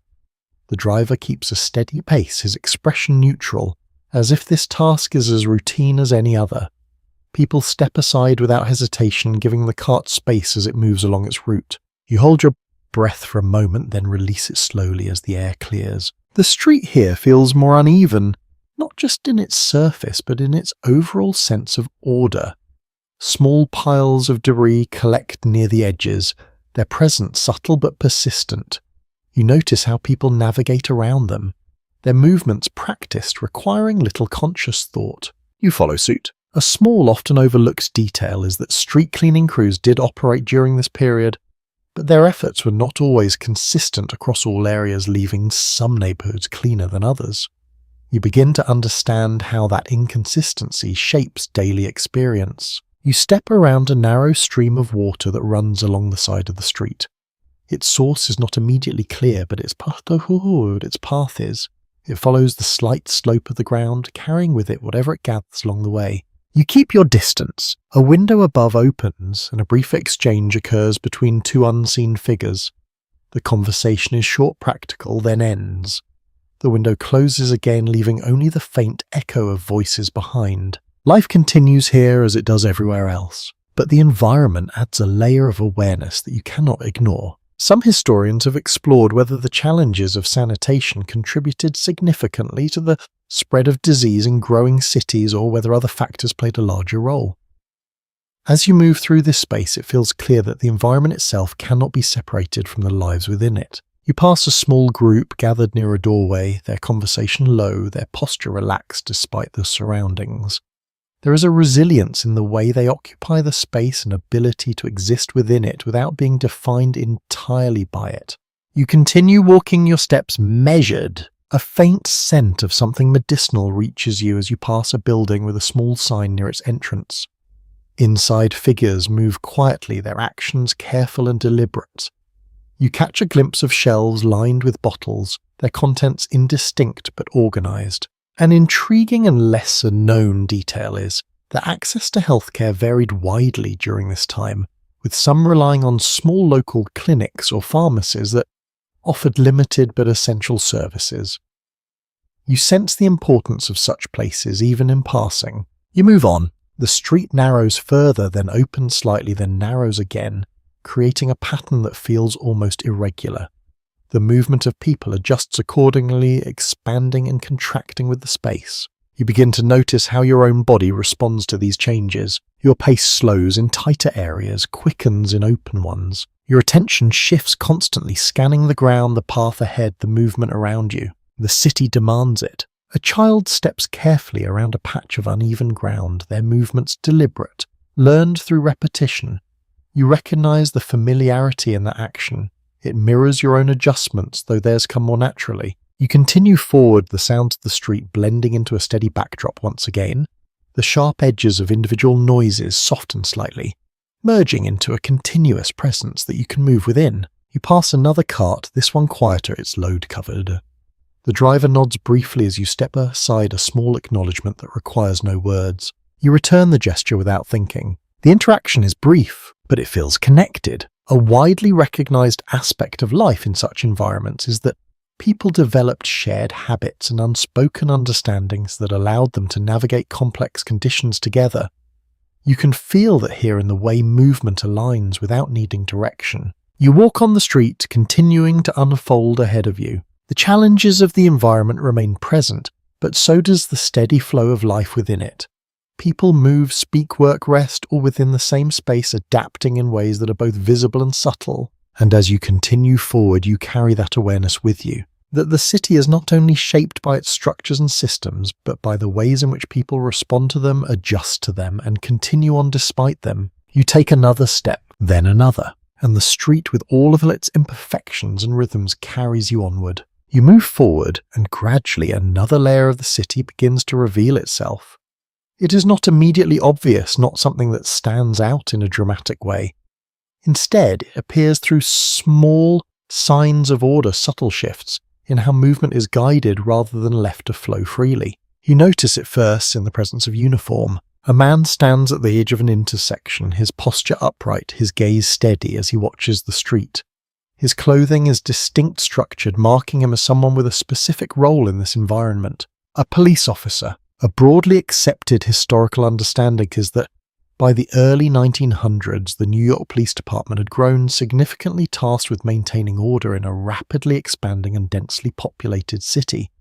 The driver keeps a steady pace, his expression neutral, as if this task is as routine as any other. People step aside without hesitation, giving the cart space as it moves along its route. You hold your breath for a moment, then release it slowly as the air clears. The street here feels more uneven, not just in its surface, but in its overall sense of order. Small piles of debris collect near the edges, their presence subtle but persistent. You notice how people navigate around them, their movements practiced, requiring little conscious thought. You follow suit. A small, often overlooked detail is that street cleaning crews did operate during this period, but their efforts were not always consistent across all areas, leaving some neighborhoods cleaner than others. You begin to understand how that inconsistency shapes daily experience. You step around a narrow stream of water that runs along the side of the street. Its source is not immediately clear, but its path is. It follows the slight slope of the ground, carrying with it whatever it gathers along the way. You keep your distance. A window above opens, and a brief exchange occurs between two unseen figures. The conversation is short, practical, then ends. The window closes again, leaving only the faint echo of voices behind. Life continues here as it does everywhere else, but the environment adds a layer of awareness that you cannot ignore. Some historians have explored whether the challenges of sanitation contributed significantly to the spread of disease in growing cities, or whether other factors played a larger role. As you move through this space, it feels clear that the environment itself cannot be separated from the lives within it. You pass a small group gathered near a doorway, their conversation low, their posture relaxed despite the surroundings. There is a resilience in the way they occupy the space, and ability to exist within it without being defined entirely by it. You continue walking, your steps measured. A faint scent of something medicinal reaches you as you pass a building with a small sign near its entrance. Inside, figures move quietly, their actions careful and deliberate. You catch a glimpse of shelves lined with bottles, their contents indistinct but organized. An intriguing and lesser-known detail is that access to healthcare varied widely during this time, with some relying on small local clinics or pharmacies that offered limited but essential services. You sense the importance of such places even in passing. You move on. The street narrows further, then opens slightly, then narrows again, creating a pattern that feels almost irregular. The movement of people adjusts accordingly, expanding and contracting with the space. You begin to notice how your own body responds to these changes. Your pace slows in tighter areas, quickens in open ones. Your attention shifts constantly, scanning the ground, the path ahead, the movement around you. The city demands it. A child steps carefully around a patch of uneven ground, their movements deliberate, learned through repetition. You recognize the familiarity in that action. It mirrors your own adjustments, though theirs come more naturally. You continue forward, the sounds of the street blending into a steady backdrop once again. The sharp edges of individual noises soften slightly, merging into a continuous presence that you can move within. You pass another cart, this one quieter, its load covered. The driver nods briefly as you step aside, a small acknowledgement that requires no words. You return the gesture without thinking. The interaction is brief, but it feels connected. A widely recognized aspect of life in such environments is that people developed shared habits and unspoken understandings that allowed them to navigate complex conditions together. You can feel that here in the way movement aligns without needing direction. You walk on the street, continuing to unfold ahead of you. The challenges of the environment remain present, but so does the steady flow of life within it. People move, speak, work, rest, all within the same space, adapting in ways that are both visible and subtle. And as you continue forward, you carry that awareness with you, that the city is not only shaped by its structures and systems, but by the ways in which people respond to them, adjust to them, and continue on despite them. You take another step, then another, and the street with all of its imperfections and rhythms carries you onward. You move forward, and gradually another layer of the city begins to reveal itself. It is not immediately obvious, not something that stands out in a dramatic way. Instead, it appears through small signs of order, subtle shifts in how movement is guided rather than left to flow freely. You notice it first in the presence of uniform. A man stands at the edge of an intersection, his posture upright, his gaze steady as he watches the street. His clothing is distinct structured, marking him as someone with a specific role in this environment. A police officer. A broadly accepted historical understanding is that by the early 1900s, the New York Police Department had grown significantly tasked with maintaining order in a rapidly expanding and densely populated city.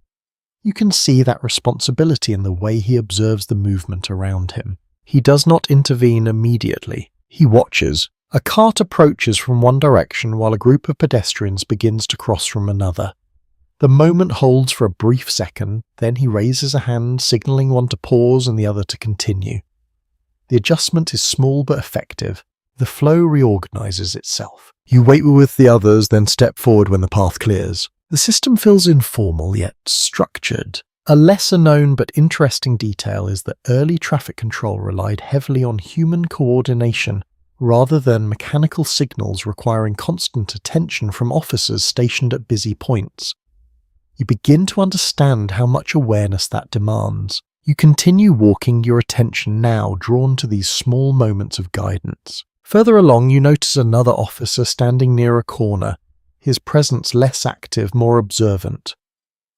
You can see that responsibility in the way he observes the movement around him. He does not intervene immediately. He watches. A cart approaches from one direction while a group of pedestrians begins to cross from another. The moment holds for a brief second, then he raises a hand, signaling one to pause and the other to continue. The adjustment is small but effective. The flow reorganizes itself. You wait with the others, then step forward when the path clears. The system feels informal yet structured. A lesser-known but interesting detail is that early traffic control relied heavily on human coordination rather than mechanical signals requiring constant attention from officers stationed at busy points. You begin to understand how much awareness that demands. You continue walking, your attention now drawn to these small moments of guidance. Further along, you notice another officer standing near a corner, his presence less active, more observant.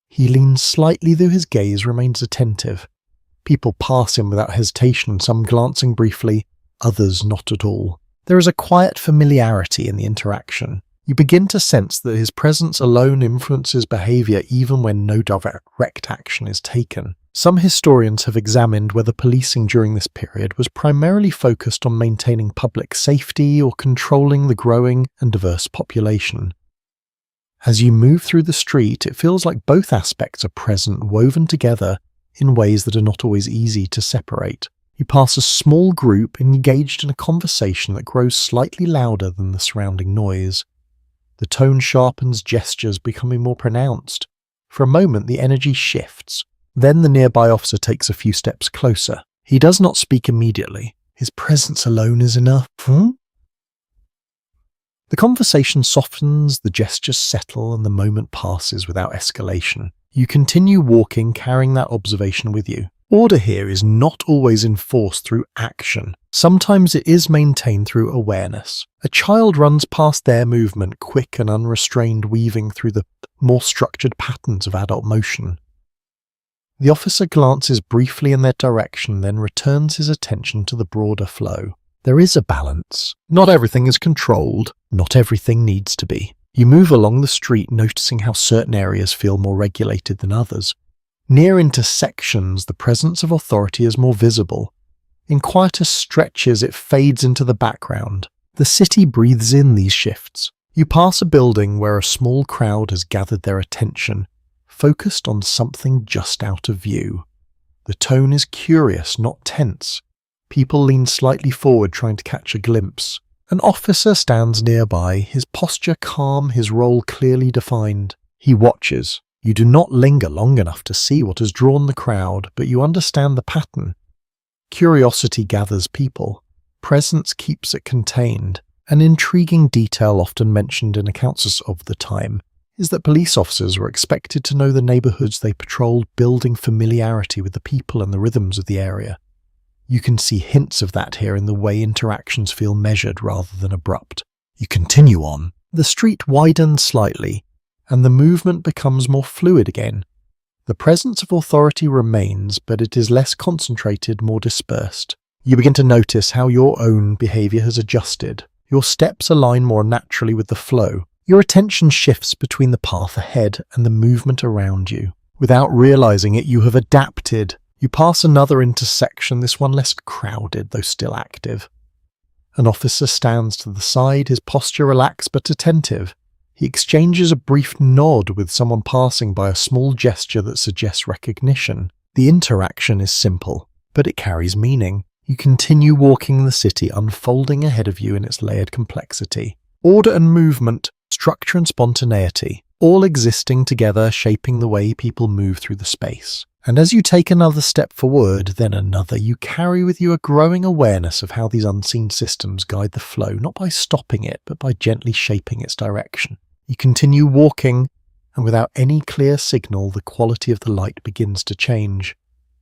He leans slightly, though his gaze remains attentive. People pass him without hesitation, some glancing briefly, others not at all. There is a quiet familiarity in the interaction. You begin to sense that his presence alone influences behavior even when no direct action is taken. Some historians have examined whether policing during this period was primarily focused on maintaining public safety or controlling the growing and diverse population. As you move through the street, it feels like both aspects are present, woven together in ways that are not always easy to separate. You pass a small group engaged in a conversation that grows slightly louder than the surrounding noise. The tone sharpens, gestures becoming more pronounced. For a moment, the energy shifts. Then the nearby officer takes a few steps closer. He does not speak immediately. His presence alone is enough. The conversation softens, the gestures settle, and the moment passes without escalation. You continue walking, carrying that observation with you. Order here is not always enforced through action. Sometimes it is maintained through awareness. A child runs past their movement, quick and unrestrained, weaving through the more structured patterns of adult motion. The officer glances briefly in their direction, then returns his attention to the broader flow. There is a balance. Not everything is controlled. Not everything needs to be. You move along the street, noticing how certain areas feel more regulated than others. Near intersections, the presence of authority is more visible. In quieter stretches, it fades into the background. The city breathes in these shifts. You pass a building where a small crowd has gathered their attention, focused on something just out of view. The tone is curious, not tense. People lean slightly forward, trying to catch a glimpse. An officer stands nearby, his posture calm, his role clearly defined. He watches. You do not linger long enough to see what has drawn the crowd, but you understand the pattern. Curiosity gathers people. Presence keeps it contained. An intriguing detail often mentioned in accounts of the time is that police officers were expected to know the neighborhoods they patrolled, building familiarity with the people and the rhythms of the area. You can see hints of that here in the way interactions feel measured rather than abrupt. You continue on. The street widens slightly, and the movement becomes more fluid again. The presence of authority remains, but it is less concentrated, more dispersed. You begin to notice how your own behavior has adjusted. Your steps align more naturally with the flow. Your attention shifts between the path ahead and the movement around you. Without realizing it, you have adapted. You pass another intersection, this one less crowded, though still active. An officer stands to the side, his posture relaxed but attentive. He exchanges a brief nod with someone passing by, a small gesture that suggests recognition. The interaction is simple, but it carries meaning. You continue walking the city, unfolding ahead of you in its layered complexity. Order and movement, structure and spontaneity, all existing together, shaping the way people move through the space. And as you take another step forward, then another, you carry with you a growing awareness of how these unseen systems guide the flow, not by stopping it, but by gently shaping its direction. You continue walking, and without any clear signal, the quality of the light begins to change.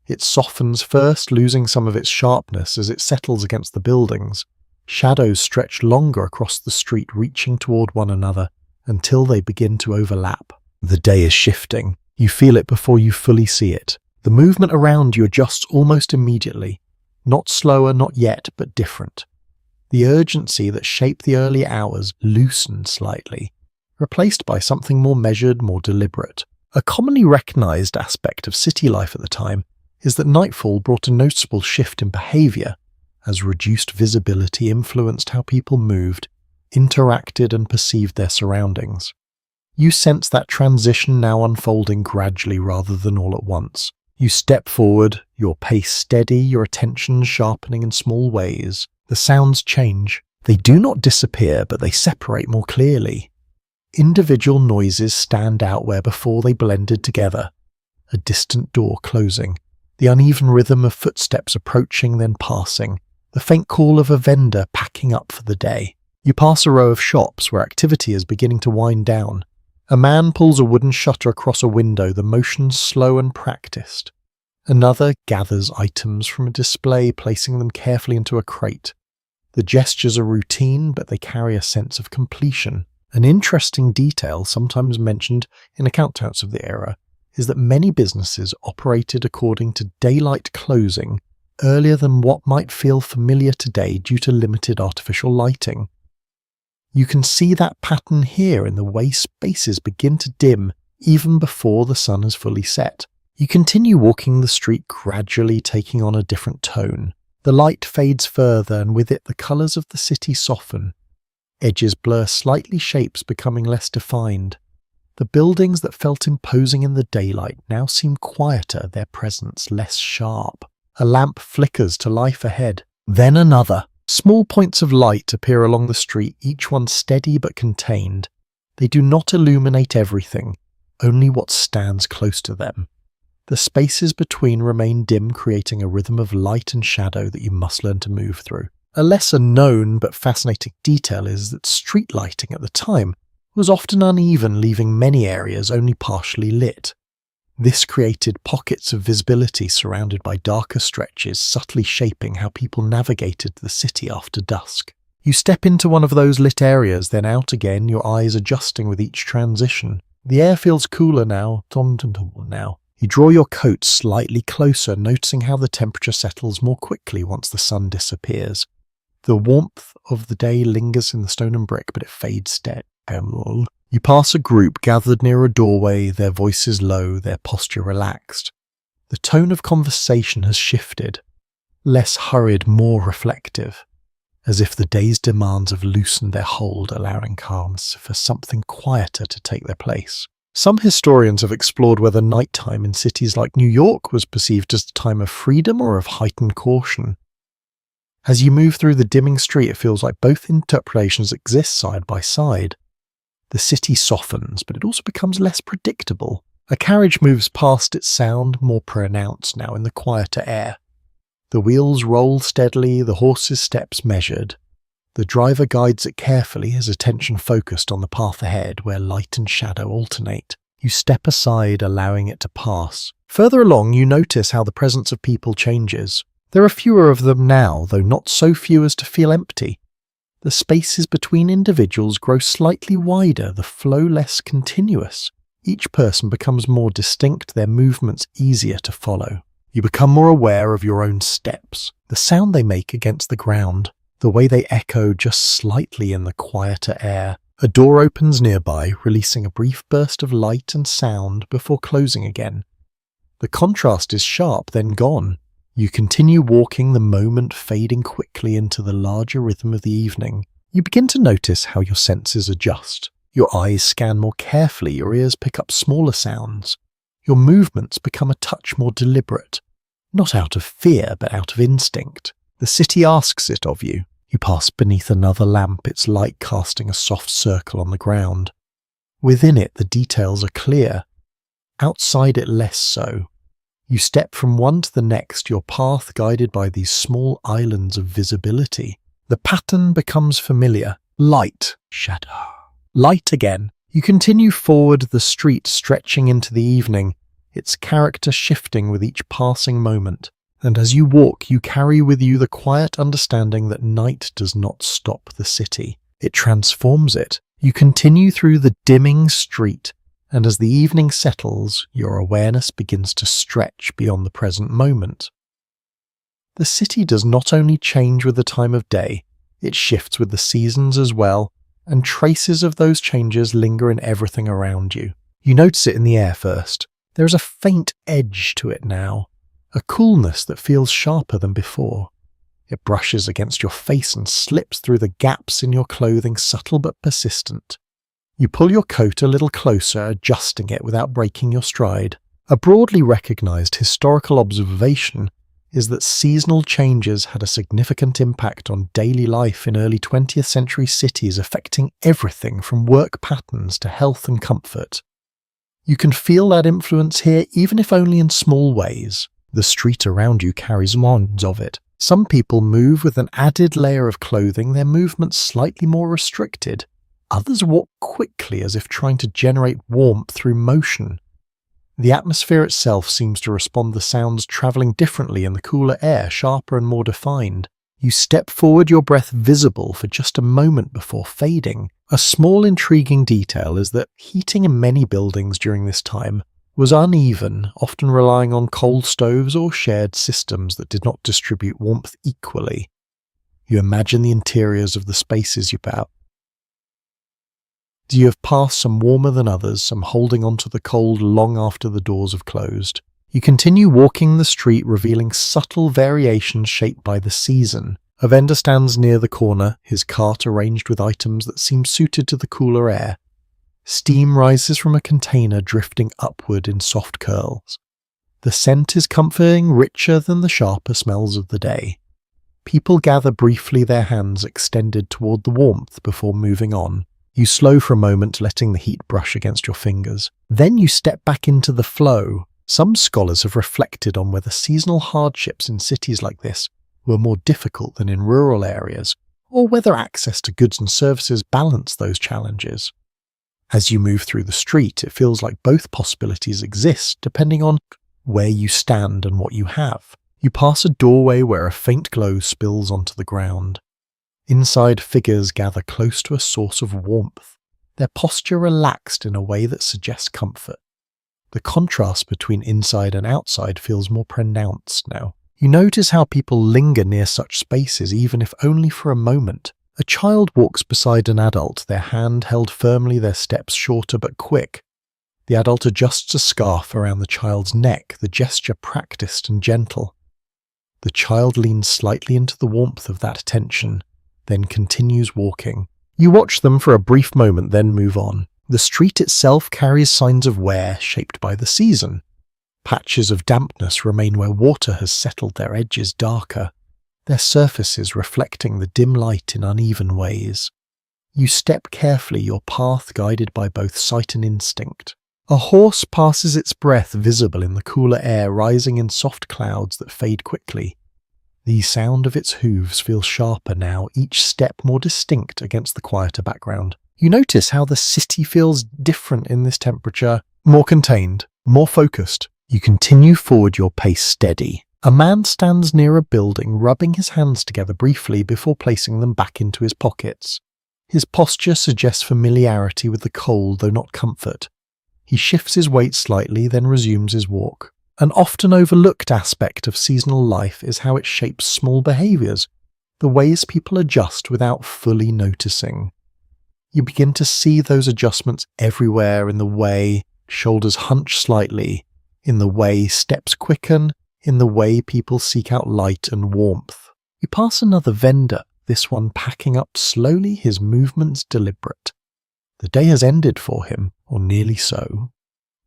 It softens first, losing some of its sharpness as it settles against the buildings. Shadows stretch longer across the street, reaching toward one another, until they begin to overlap. The day is shifting. You feel it before you fully see it. The movement around you adjusts almost immediately. Not slower, not yet, but different. The urgency that shaped the early hours loosened slightly, replaced by something more measured, more deliberate. A commonly recognized aspect of city life at the time is that nightfall brought a noticeable shift in behavior, as reduced visibility influenced how people moved, interacted, and perceived their surroundings. You sense that transition now unfolding gradually rather than all at once. You step forward, your pace steady, your attention sharpening in small ways. The sounds change. They do not disappear, but they separate more clearly. Individual noises stand out where before they blended together. A distant door closing, the uneven rhythm of footsteps approaching then passing, the faint call of a vendor packing up for the day. You pass a row of shops where activity is beginning to wind down. A man pulls a wooden shutter across a window, the motion slow and practiced. Another gathers items from a display, placing them carefully into a crate. The gestures are routine, but they carry a sense of completion. An interesting detail, sometimes mentioned in accounts of the era, is that many businesses operated according to daylight closing earlier than what might feel familiar today due to limited artificial lighting. You can see that pattern here in the way spaces begin to dim even before the sun has fully set. You continue walking the street, gradually taking on a different tone. The light fades further, and with it the colours of the city soften. Edges blur slightly, shapes becoming less defined. The buildings that felt imposing in the daylight now seem quieter, their presence less sharp. A lamp flickers to life ahead. Then another. Small points of light appear along the street, each one steady but contained. They do not illuminate everything, only what stands close to them. The spaces between remain dim, creating a rhythm of light and shadow that you must learn to move through. A lesser known but fascinating detail is that street lighting at the time was often uneven, leaving many areas only partially lit. This created pockets of visibility surrounded by darker stretches, subtly shaping how people navigated the city after dusk. You step into one of those lit areas, then out again, your eyes adjusting with each transition. The air feels cooler now. You draw your coat slightly closer, noticing how the temperature settles more quickly once the sun disappears. The warmth of the day lingers in the stone and brick, but it fades steadily. You pass a group gathered near a doorway, their voices low, their posture relaxed. The tone of conversation has shifted, less hurried, more reflective, as if the day's demands have loosened their hold, allowing calms for something quieter to take their place. Some historians have explored whether nighttime in cities like New York was perceived as a time of freedom or of heightened caution. As you move through the dimming street, it feels like both interpretations exist side by side. The city softens, but it also becomes less predictable. A carriage moves past its sound, more pronounced now in the quieter air. The wheels roll steadily, the horse's steps measured. The driver guides it carefully, his attention focused on the path ahead where light and shadow alternate. You step aside, allowing it to pass. Further along, you notice how the presence of people changes. There are fewer of them now, though not so few as to feel empty. The spaces between individuals grow slightly wider, the flow less continuous. Each person becomes more distinct, their movements easier to follow. You become more aware of your own steps, the sound they make against the ground, the way they echo just slightly in the quieter air. A door opens nearby, releasing a brief burst of light and sound before closing again. The contrast is sharp, then gone. You continue walking, the moment fading quickly into the larger rhythm of the evening. You begin to notice how your senses adjust. Your eyes scan more carefully, your ears pick up smaller sounds. Your movements become a touch more deliberate, not out of fear, but out of instinct. The city asks it of you. You pass beneath another lamp, its light casting a soft circle on the ground. Within it, the details are clear. Outside it, less so. You step from one to the next, your path guided by these small islands of visibility. The pattern becomes familiar. Light, shadow, light again. You continue forward, the street stretching into the evening, its character shifting with each passing moment. And as you walk, you carry with you the quiet understanding that night does not stop the city. It transforms it. You continue through the dimming street, and as the evening settles, your awareness begins to stretch beyond the present moment. The city does not only change with the time of day, it shifts with the seasons as well, and traces of those changes linger in everything around you. You notice it in the air first. There is a faint edge to it now, a coolness that feels sharper than before. It brushes against your face and slips through the gaps in your clothing, subtle but persistent. You pull your coat a little closer, adjusting it without breaking your stride. A broadly recognized historical observation is that seasonal changes had a significant impact on daily life in early 20th century cities, affecting everything from work patterns to health and comfort. You can feel that influence here, even if only in small ways. The street around you carries mods of it. Some people move with an added layer of clothing, their movements slightly more restricted. Others walk quickly as if trying to generate warmth through motion. The atmosphere itself seems to respond to sounds travelling differently in the cooler air, sharper and more defined. You step forward, your breath visible for just a moment before fading. A small intriguing detail is that heating in many buildings during this time was uneven, often relying on coal stoves or shared systems that did not distribute warmth equally. You imagine the interiors of the spaces you about. You have passed some warmer than others, some holding onto the cold long after the doors have closed. You continue walking the street, revealing subtle variations shaped by the season. A vendor stands near the corner, his cart arranged with items that seem suited to the cooler air. Steam rises from a container, drifting upward in soft curls. The scent is comforting, richer than the sharper smells of the day. People gather briefly, their hands extended toward the warmth before moving on. You slow for a moment, letting the heat brush against your fingers. Then you step back into the flow. Some scholars have reflected on whether seasonal hardships in cities like this were more difficult than in rural areas, or whether access to goods and services balanced those challenges. As you move through the street, it feels like both possibilities exist, depending on where you stand and what you have. You pass a doorway where a faint glow spills onto the ground. Inside, figures gather close to a source of warmth, their posture relaxed in a way that suggests comfort. The contrast between inside and outside feels more pronounced now. You notice how people linger near such spaces, even if only for a moment. A child walks beside an adult, their hand held firmly, their steps shorter but quick. The adult adjusts a scarf around the child's neck, the gesture practiced and gentle. The child leans slightly into the warmth of that attention, then continues walking. You watch them for a brief moment, then move on. The street itself carries signs of wear shaped by the season. Patches of dampness remain where water has settled their edges darker, their surfaces reflecting the dim light in uneven ways. You step carefully, your path guided by both sight and instinct. A horse passes its breath visible in the cooler air, rising in soft clouds that fade quickly. The sound of its hooves feels sharper now, each step more distinct against the quieter background. You notice how the city feels different in this temperature, more contained, more focused. You continue forward, your pace steady. A man stands near a building, rubbing his hands together briefly before placing them back into his pockets. His posture suggests familiarity with the cold, though not comfort. He shifts his weight slightly, then resumes his walk. An often overlooked aspect of seasonal life is how it shapes small behaviours, the ways people adjust without fully noticing. You begin to see those adjustments everywhere, in the way shoulders hunch slightly, in the way steps quicken, in the way people seek out light and warmth. You pass another vendor, this one packing up slowly, his movements deliberate. The day has ended for him, or nearly so.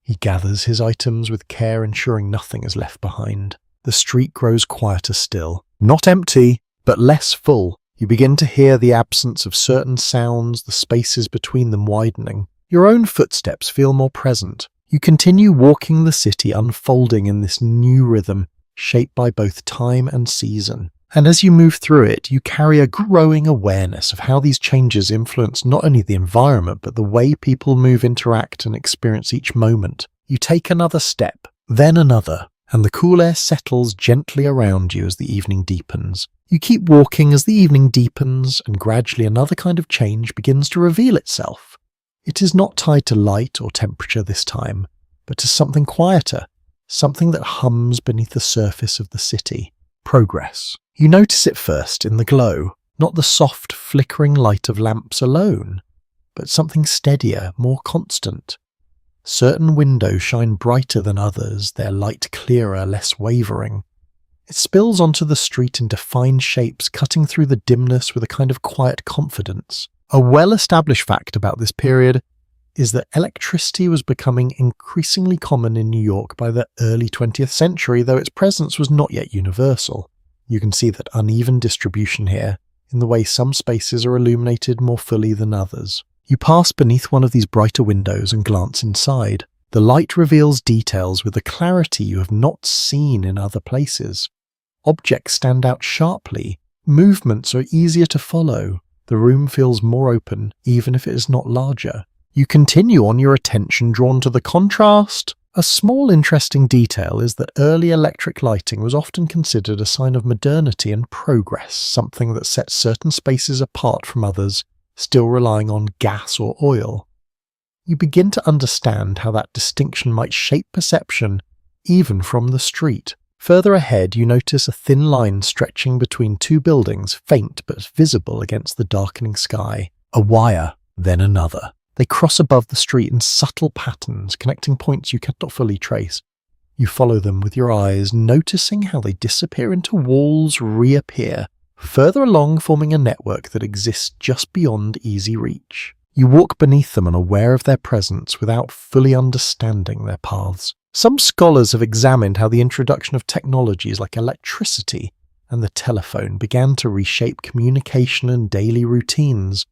He gathers his items with care, ensuring nothing is left behind. The street grows quieter still. Not empty, but less full. You begin to hear the absence of certain sounds, the spaces between them widening. Your own footsteps feel more present. You continue walking the city, unfolding in this new rhythm, shaped by both time and season. And as you move through it, you carry a growing awareness of how these changes influence not only the environment, but the way people move, interact, and experience each moment. You take another step, then another, and the cool air settles gently around you as the evening deepens. You keep walking as the evening deepens, and gradually another kind of change begins to reveal itself. It is not tied to light or temperature this time, but to something quieter, something that hums beneath the surface of the city. Progress. You notice it first in the glow, not the soft, flickering light of lamps alone, but something steadier, more constant. Certain windows shine brighter than others, their light clearer, less wavering. It spills onto the street in defined shapes, cutting through the dimness with a kind of quiet confidence. A well-established fact about this period is that electricity was becoming increasingly common in New York by the early 20th century, though its presence was not yet universal. You can see that uneven distribution here, in the way some spaces are illuminated more fully than others. You pass beneath one of these brighter windows and glance inside. The light reveals details with a clarity you have not seen in other places. Objects stand out sharply. Movements are easier to follow. The room feels more open, even if it is not larger. You continue on, your attention drawn to the contrast. A small interesting detail is that early electric lighting was often considered a sign of modernity and progress, something that sets certain spaces apart from others, still relying on gas or oil. You begin to understand how that distinction might shape perception, even from the street. Further ahead, you notice a thin line stretching between two buildings, faint but visible against the darkening sky. A wire, then another. They cross above the street in subtle patterns, connecting points you cannot fully trace. You follow them with your eyes, noticing how they disappear into walls, reappear, further along, forming a network that exists just beyond easy reach. You walk beneath them, unaware of their presence, without fully understanding their paths. Some scholars have examined how the introduction of technologies like electricity and the telephone began to reshape communication and daily routines,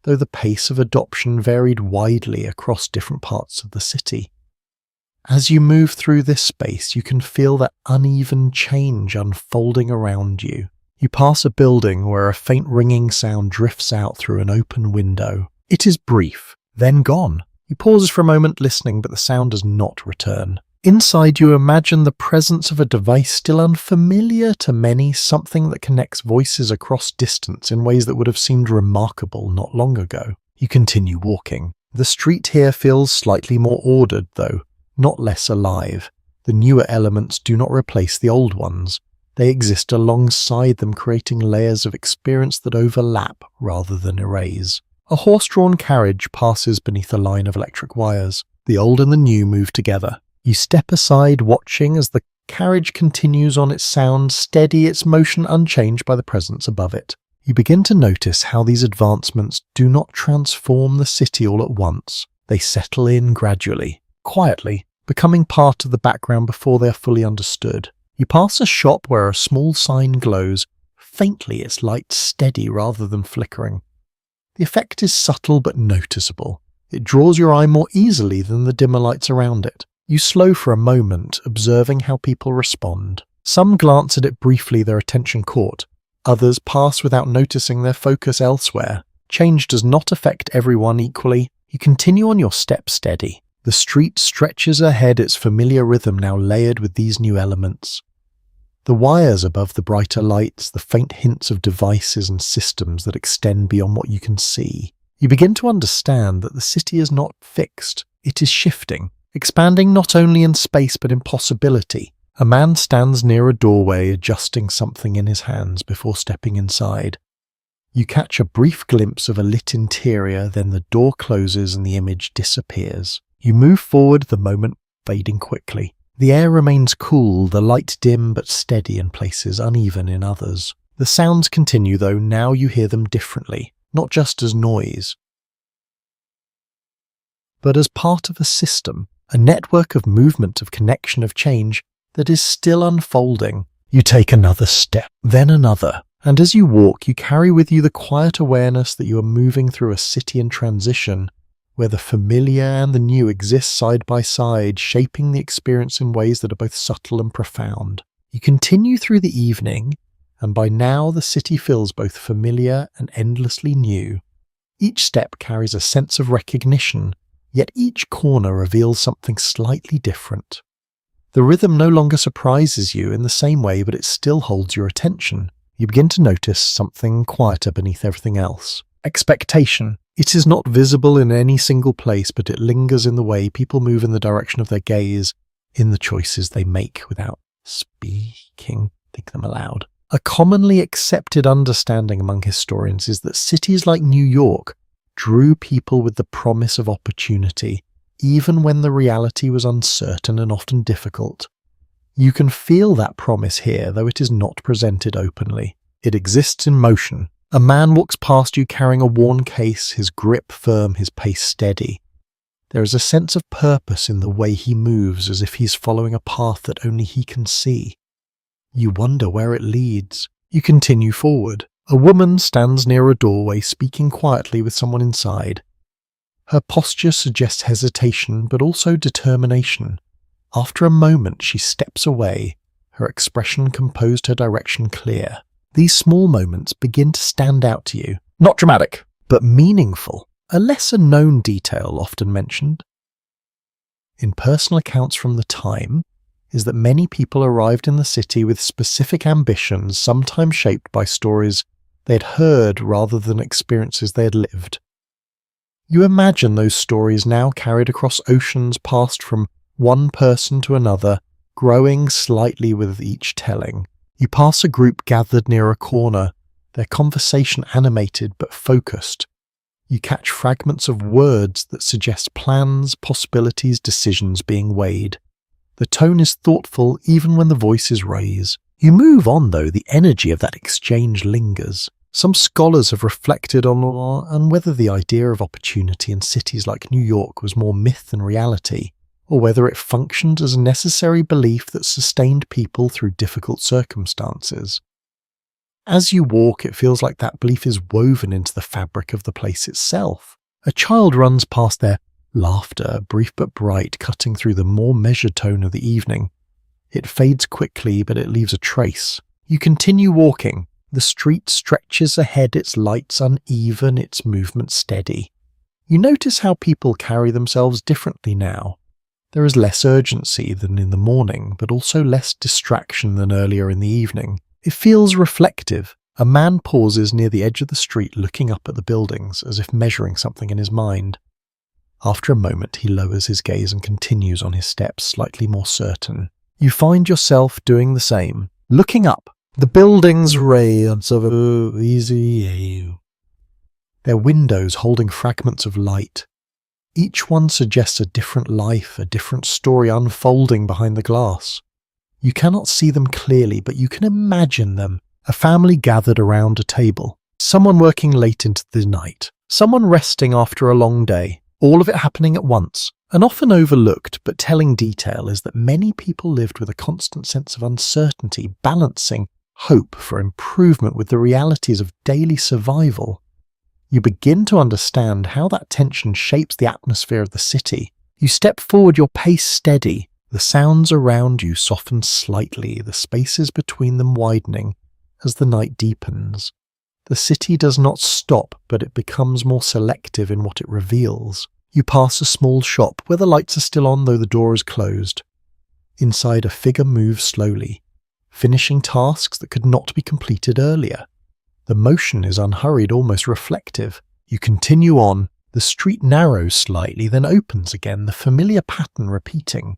though the pace of adoption varied widely across different parts of the city. As you move through this space, you can feel that uneven change unfolding around you. You pass a building where a faint ringing sound drifts out through an open window. It is brief, then gone. You pause for a moment listening, but the sound does not return. Inside, you imagine the presence of a device still unfamiliar to many, something that connects voices across distance in ways that would have seemed remarkable not long ago. You continue walking. The street here feels slightly more ordered, though, not less alive. The newer elements do not replace the old ones. They exist alongside them, creating layers of experience that overlap rather than erase. A horse-drawn carriage passes beneath a line of electric wires. The old and the new move together. You step aside, watching as the carriage continues on its sound, steady, its motion unchanged by the presence above it. You begin to notice how these advancements do not transform the city all at once. They settle in gradually, quietly, becoming part of the background before they are fully understood. You pass a shop where a small sign glows, faintly, its light steady rather than flickering. The effect is subtle but noticeable. It draws your eye more easily than the dimmer lights around it. You slow for a moment, observing how people respond. Some glance at it briefly, their attention caught. Others pass without noticing, their focus elsewhere. Change does not affect everyone equally. You continue on your step steady. The street stretches ahead, its familiar rhythm now layered with these new elements. The wires above the brighter lights, the faint hints of devices and systems that extend beyond what you can see. You begin to understand that the city is not fixed. It is shifting, expanding not only in space but in possibility. A man stands near a doorway, adjusting something in his hands before stepping inside. You catch a brief glimpse of a lit interior, then the door closes and the image disappears. You move forward, the moment fading quickly. The air remains cool, the light dim but steady in places, uneven in others. The sounds continue though, now you hear them differently, not just as noise, but as part of a system, a network of movement, of connection, of change that is still unfolding. You take another step, then another, and as you walk, you carry with you the quiet awareness that you are moving through a city in transition, where the familiar and the new exist side by side, shaping the experience in ways that are both subtle and profound. You continue through the evening, and by now the city feels both familiar and endlessly new. Each step carries a sense of recognition, yet each corner reveals something slightly different. The rhythm no longer surprises you in the same way, but it still holds your attention. You begin to notice something quieter beneath everything else. Expectation. It is not visible in any single place, but it lingers in the way people move in the direction of their gaze, in the choices they make without speaking. Think them aloud. A commonly accepted understanding among historians is that cities like New York drew people with the promise of opportunity, even when the reality was uncertain and often difficult. You can feel that promise here, though it is not presented openly. It exists in motion. A man walks past you carrying a worn case, his grip firm, his pace steady. There is a sense of purpose in the way he moves, as if he's following a path that only he can see. You wonder where it leads. You continue forward. A woman stands near a doorway, speaking quietly with someone inside. Her posture suggests hesitation, but also determination. After a moment, she steps away, her expression composed, her direction clear. These small moments begin to stand out to you. Not dramatic, but meaningful. A lesser-known detail often mentioned in personal accounts from the time is that many people arrived in the city with specific ambitions, sometimes shaped by stories they had heard rather than experiences they had lived. You imagine those stories now carried across oceans, passed from one person to another, growing slightly with each telling. You pass a group gathered near a corner, their conversation animated but focused. You catch fragments of words that suggest plans, possibilities, decisions being weighed. The tone is thoughtful even when the voice is raised. You move on though, the energy of that exchange lingers. Some scholars have reflected on whether the idea of opportunity in cities like New York was more myth than reality, or whether it functioned as a necessary belief that sustained people through difficult circumstances. As you walk, it feels like that belief is woven into the fabric of the place itself. A child runs past their laughter, brief but bright, cutting through the more measured tone of the evening. It fades quickly, but it leaves a trace. You continue walking. The street stretches ahead, its lights uneven, its movement steady. You notice how people carry themselves differently now. There is less urgency than in the morning, but also less distraction than earlier in the evening. It feels reflective. A man pauses near the edge of the street, looking up at the buildings, as if measuring something in his mind. After a moment, he lowers his gaze and continues on his steps, slightly more certain. You find yourself doing the same, looking up. The buildings rays of easy. Their windows holding fragments of light. Each one suggests a different life, a different story unfolding behind the glass. You cannot see them clearly, but you can imagine them. A family gathered around a table. Someone working late into the night. Someone resting after a long day. All of it happening at once. An often overlooked but telling detail is that many people lived with a constant sense of uncertainty, balancing hope for improvement with the realities of daily survival. You begin to understand how that tension shapes the atmosphere of the city. You step forward, your pace steady. The sounds around you soften slightly, the spaces between them widening as the night deepens. The city does not stop, but it becomes more selective in what it reveals. You pass a small shop where the lights are still on though the door is closed. Inside, a figure moves slowly, finishing tasks that could not be completed earlier. The motion is unhurried, almost reflective. You continue on. The street narrows slightly, then opens again, the familiar pattern repeating.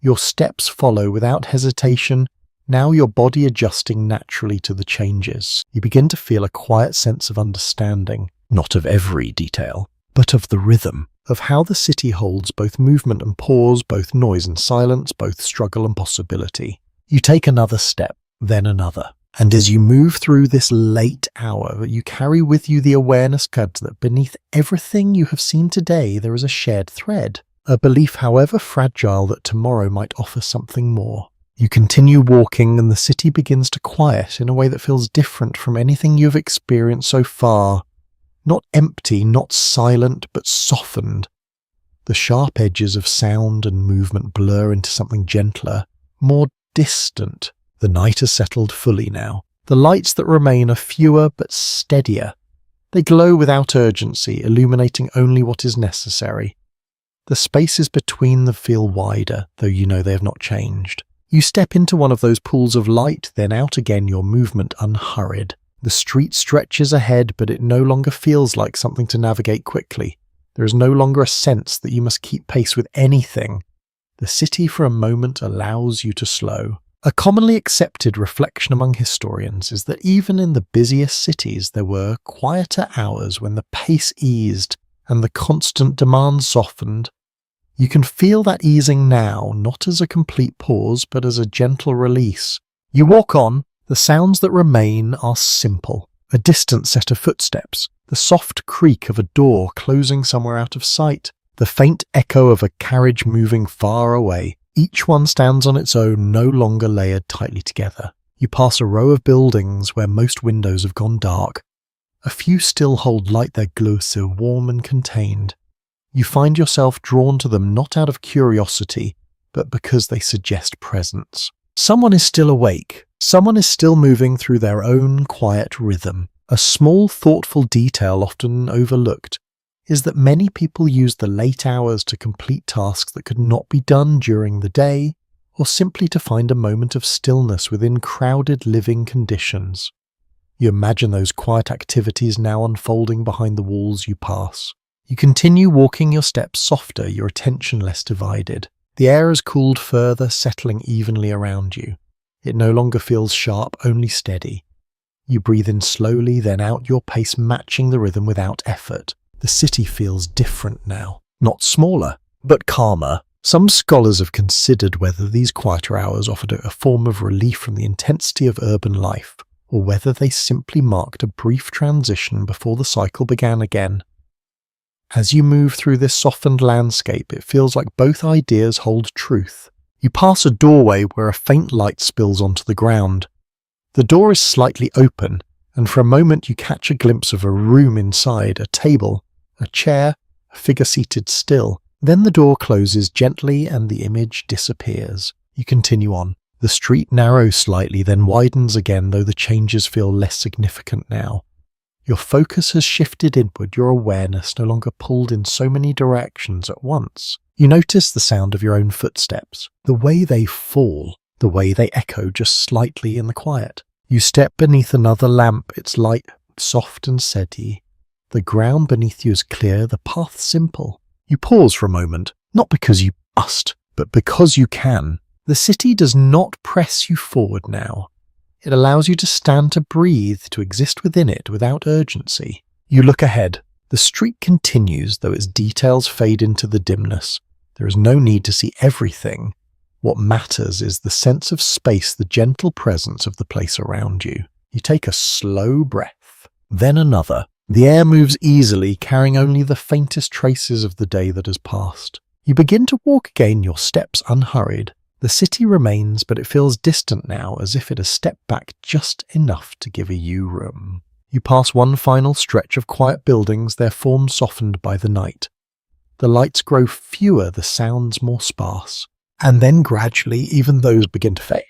Your steps follow without hesitation, now your body adjusting naturally to the changes. You begin to feel a quiet sense of understanding, not of every detail, but of the rhythm, of how the city holds both movement and pause, both noise and silence, both struggle and possibility. You take another step, then another. And as you move through this late hour, you carry with you the awareness that beneath everything you have seen today, there is a shared thread, a belief, however fragile, that tomorrow might offer something more. You continue walking and the city begins to quiet in a way that feels different from anything you've experienced so far. Not empty, not silent, but softened. The sharp edges of sound and movement blur into something gentler, more distant. The night has settled fully now. The lights that remain are fewer but steadier. They glow without urgency, illuminating only what is necessary. The spaces between them feel wider, though you know they have not changed. You step into one of those pools of light, then out again, your movement unhurried. The street stretches ahead, but it no longer feels like something to navigate quickly. There is no longer a sense that you must keep pace with anything. The city for a moment allows you to slow. A commonly accepted reflection among historians is that even in the busiest cities there were quieter hours when the pace eased and the constant demand softened. You can feel that easing now, not as a complete pause, but as a gentle release. You walk on. The sounds that remain are simple. A distant set of footsteps, the soft creak of a door closing somewhere out of sight, the faint echo of a carriage moving far away. Each one stands on its own, no longer layered tightly together. You pass a row of buildings where most windows have gone dark. A few still hold light, their glow so warm and contained. You find yourself drawn to them not out of curiosity, but because they suggest presence. Someone is still awake. Someone is still moving through their own quiet rhythm. A small, thoughtful detail often overlooked is that many people use the late hours to complete tasks that could not be done during the day, or simply to find a moment of stillness within crowded living conditions. You imagine those quiet activities now unfolding behind the walls you pass. You continue walking, your steps softer, your attention less divided. The air has cooled further, settling evenly around you. It no longer feels sharp, only steady. You breathe in slowly, then out, your pace matching the rhythm without effort. The city feels different now. Not smaller, but calmer. Some scholars have considered whether these quieter hours offered a form of relief from the intensity of urban life, or whether they simply marked a brief transition before the cycle began again. As you move through this softened landscape, it feels like both ideas hold truth. You pass a doorway where a faint light spills onto the ground. The door is slightly open, and for a moment you catch a glimpse of a room inside, a table, a chair, a figure seated still. Then the door closes gently and the image disappears. You continue on. The street narrows slightly, then widens again, though the changes feel less significant now. Your focus has shifted inward, your awareness no longer pulled in so many directions at once. You notice the sound of your own footsteps, the way they fall, the way they echo just slightly in the quiet. You step beneath another lamp, its light soft and steady. The ground beneath you is clear, the path simple. You pause for a moment, not because you must, but because you can. The city does not press you forward now. It allows you to stand, to breathe, to exist within it without urgency. You look ahead. The street continues, though its details fade into the dimness. There is no need to see everything. What matters is the sense of space, the gentle presence of the place around you. You take a slow breath, then another. The air moves easily, carrying only the faintest traces of the day that has passed. You begin to walk again, your steps unhurried. The city remains, but it feels distant now, as if it has stepped back just enough to give you room. You pass one final stretch of quiet buildings, their forms softened by the night. The lights grow fewer, the sounds more sparse. And then gradually, even those begin to fade.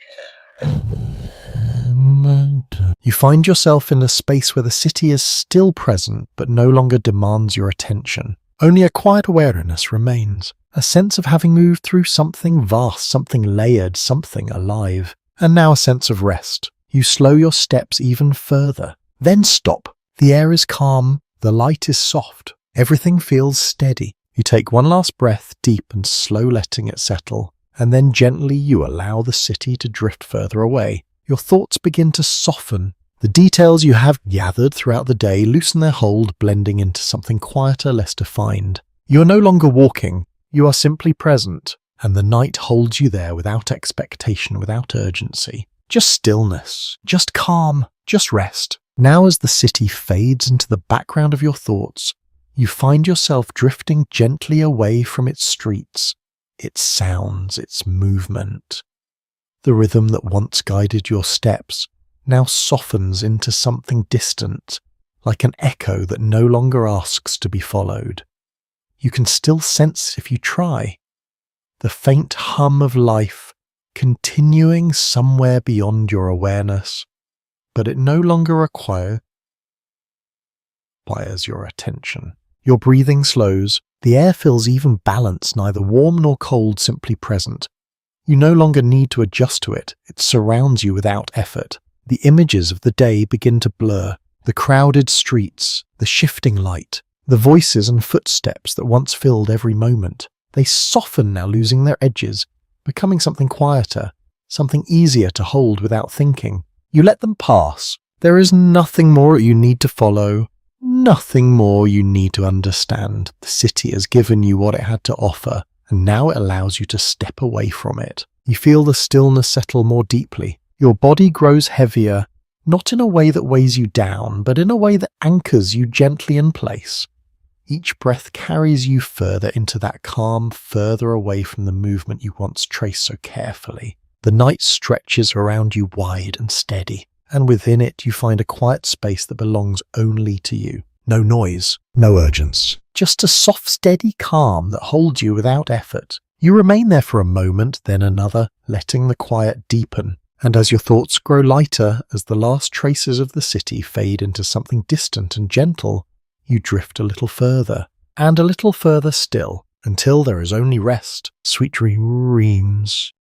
You find yourself in a space where the city is still present, but no longer demands your attention. Only a quiet awareness remains, a sense of having moved through something vast, something layered, something alive. And now a sense of rest. You slow your steps even further, then stop. The air is calm, the light is soft, everything feels steady. You take one last breath, deep and slow, letting it settle, and then gently you allow the city to drift further away. Your thoughts begin to soften. The details you have gathered throughout the day loosen their hold, blending into something quieter, less defined. You are no longer walking, you are simply present, and the night holds you there without expectation, without urgency. Just stillness, just calm, just rest. Now as the city fades into the background of your thoughts, you find yourself drifting gently away from its streets, its sounds, its movement. The rhythm that once guided your steps now softens into something distant, like an echo that no longer asks to be followed. You can still sense, if you try, the faint hum of life continuing somewhere beyond your awareness, but it no longer requires your attention. Your breathing slows, the air feels even balanced, neither warm nor cold, simply present. You no longer need to adjust to it, it surrounds you without effort. The images of the day begin to blur, the crowded streets, the shifting light, the voices and footsteps that once filled every moment. They soften now, losing their edges, becoming something quieter, something easier to hold without thinking. You let them pass. There is nothing more you need to follow, nothing more you need to understand. The city has given you what it had to offer, and now it allows you to step away from it. You feel the stillness settle more deeply. Your body grows heavier, not in a way that weighs you down, but in a way that anchors you gently in place. Each breath carries you further into that calm, further away from the movement you once traced so carefully. The night stretches around you wide and steady, and within it you find a quiet space that belongs only to you. No noise, no urgency, just a soft, steady calm that holds you without effort. You remain there for a moment, then another, letting the quiet deepen. And as your thoughts grow lighter, as the last traces of the city fade into something distant and gentle, you drift a little further, and a little further still, until there is only rest, sweet dreams,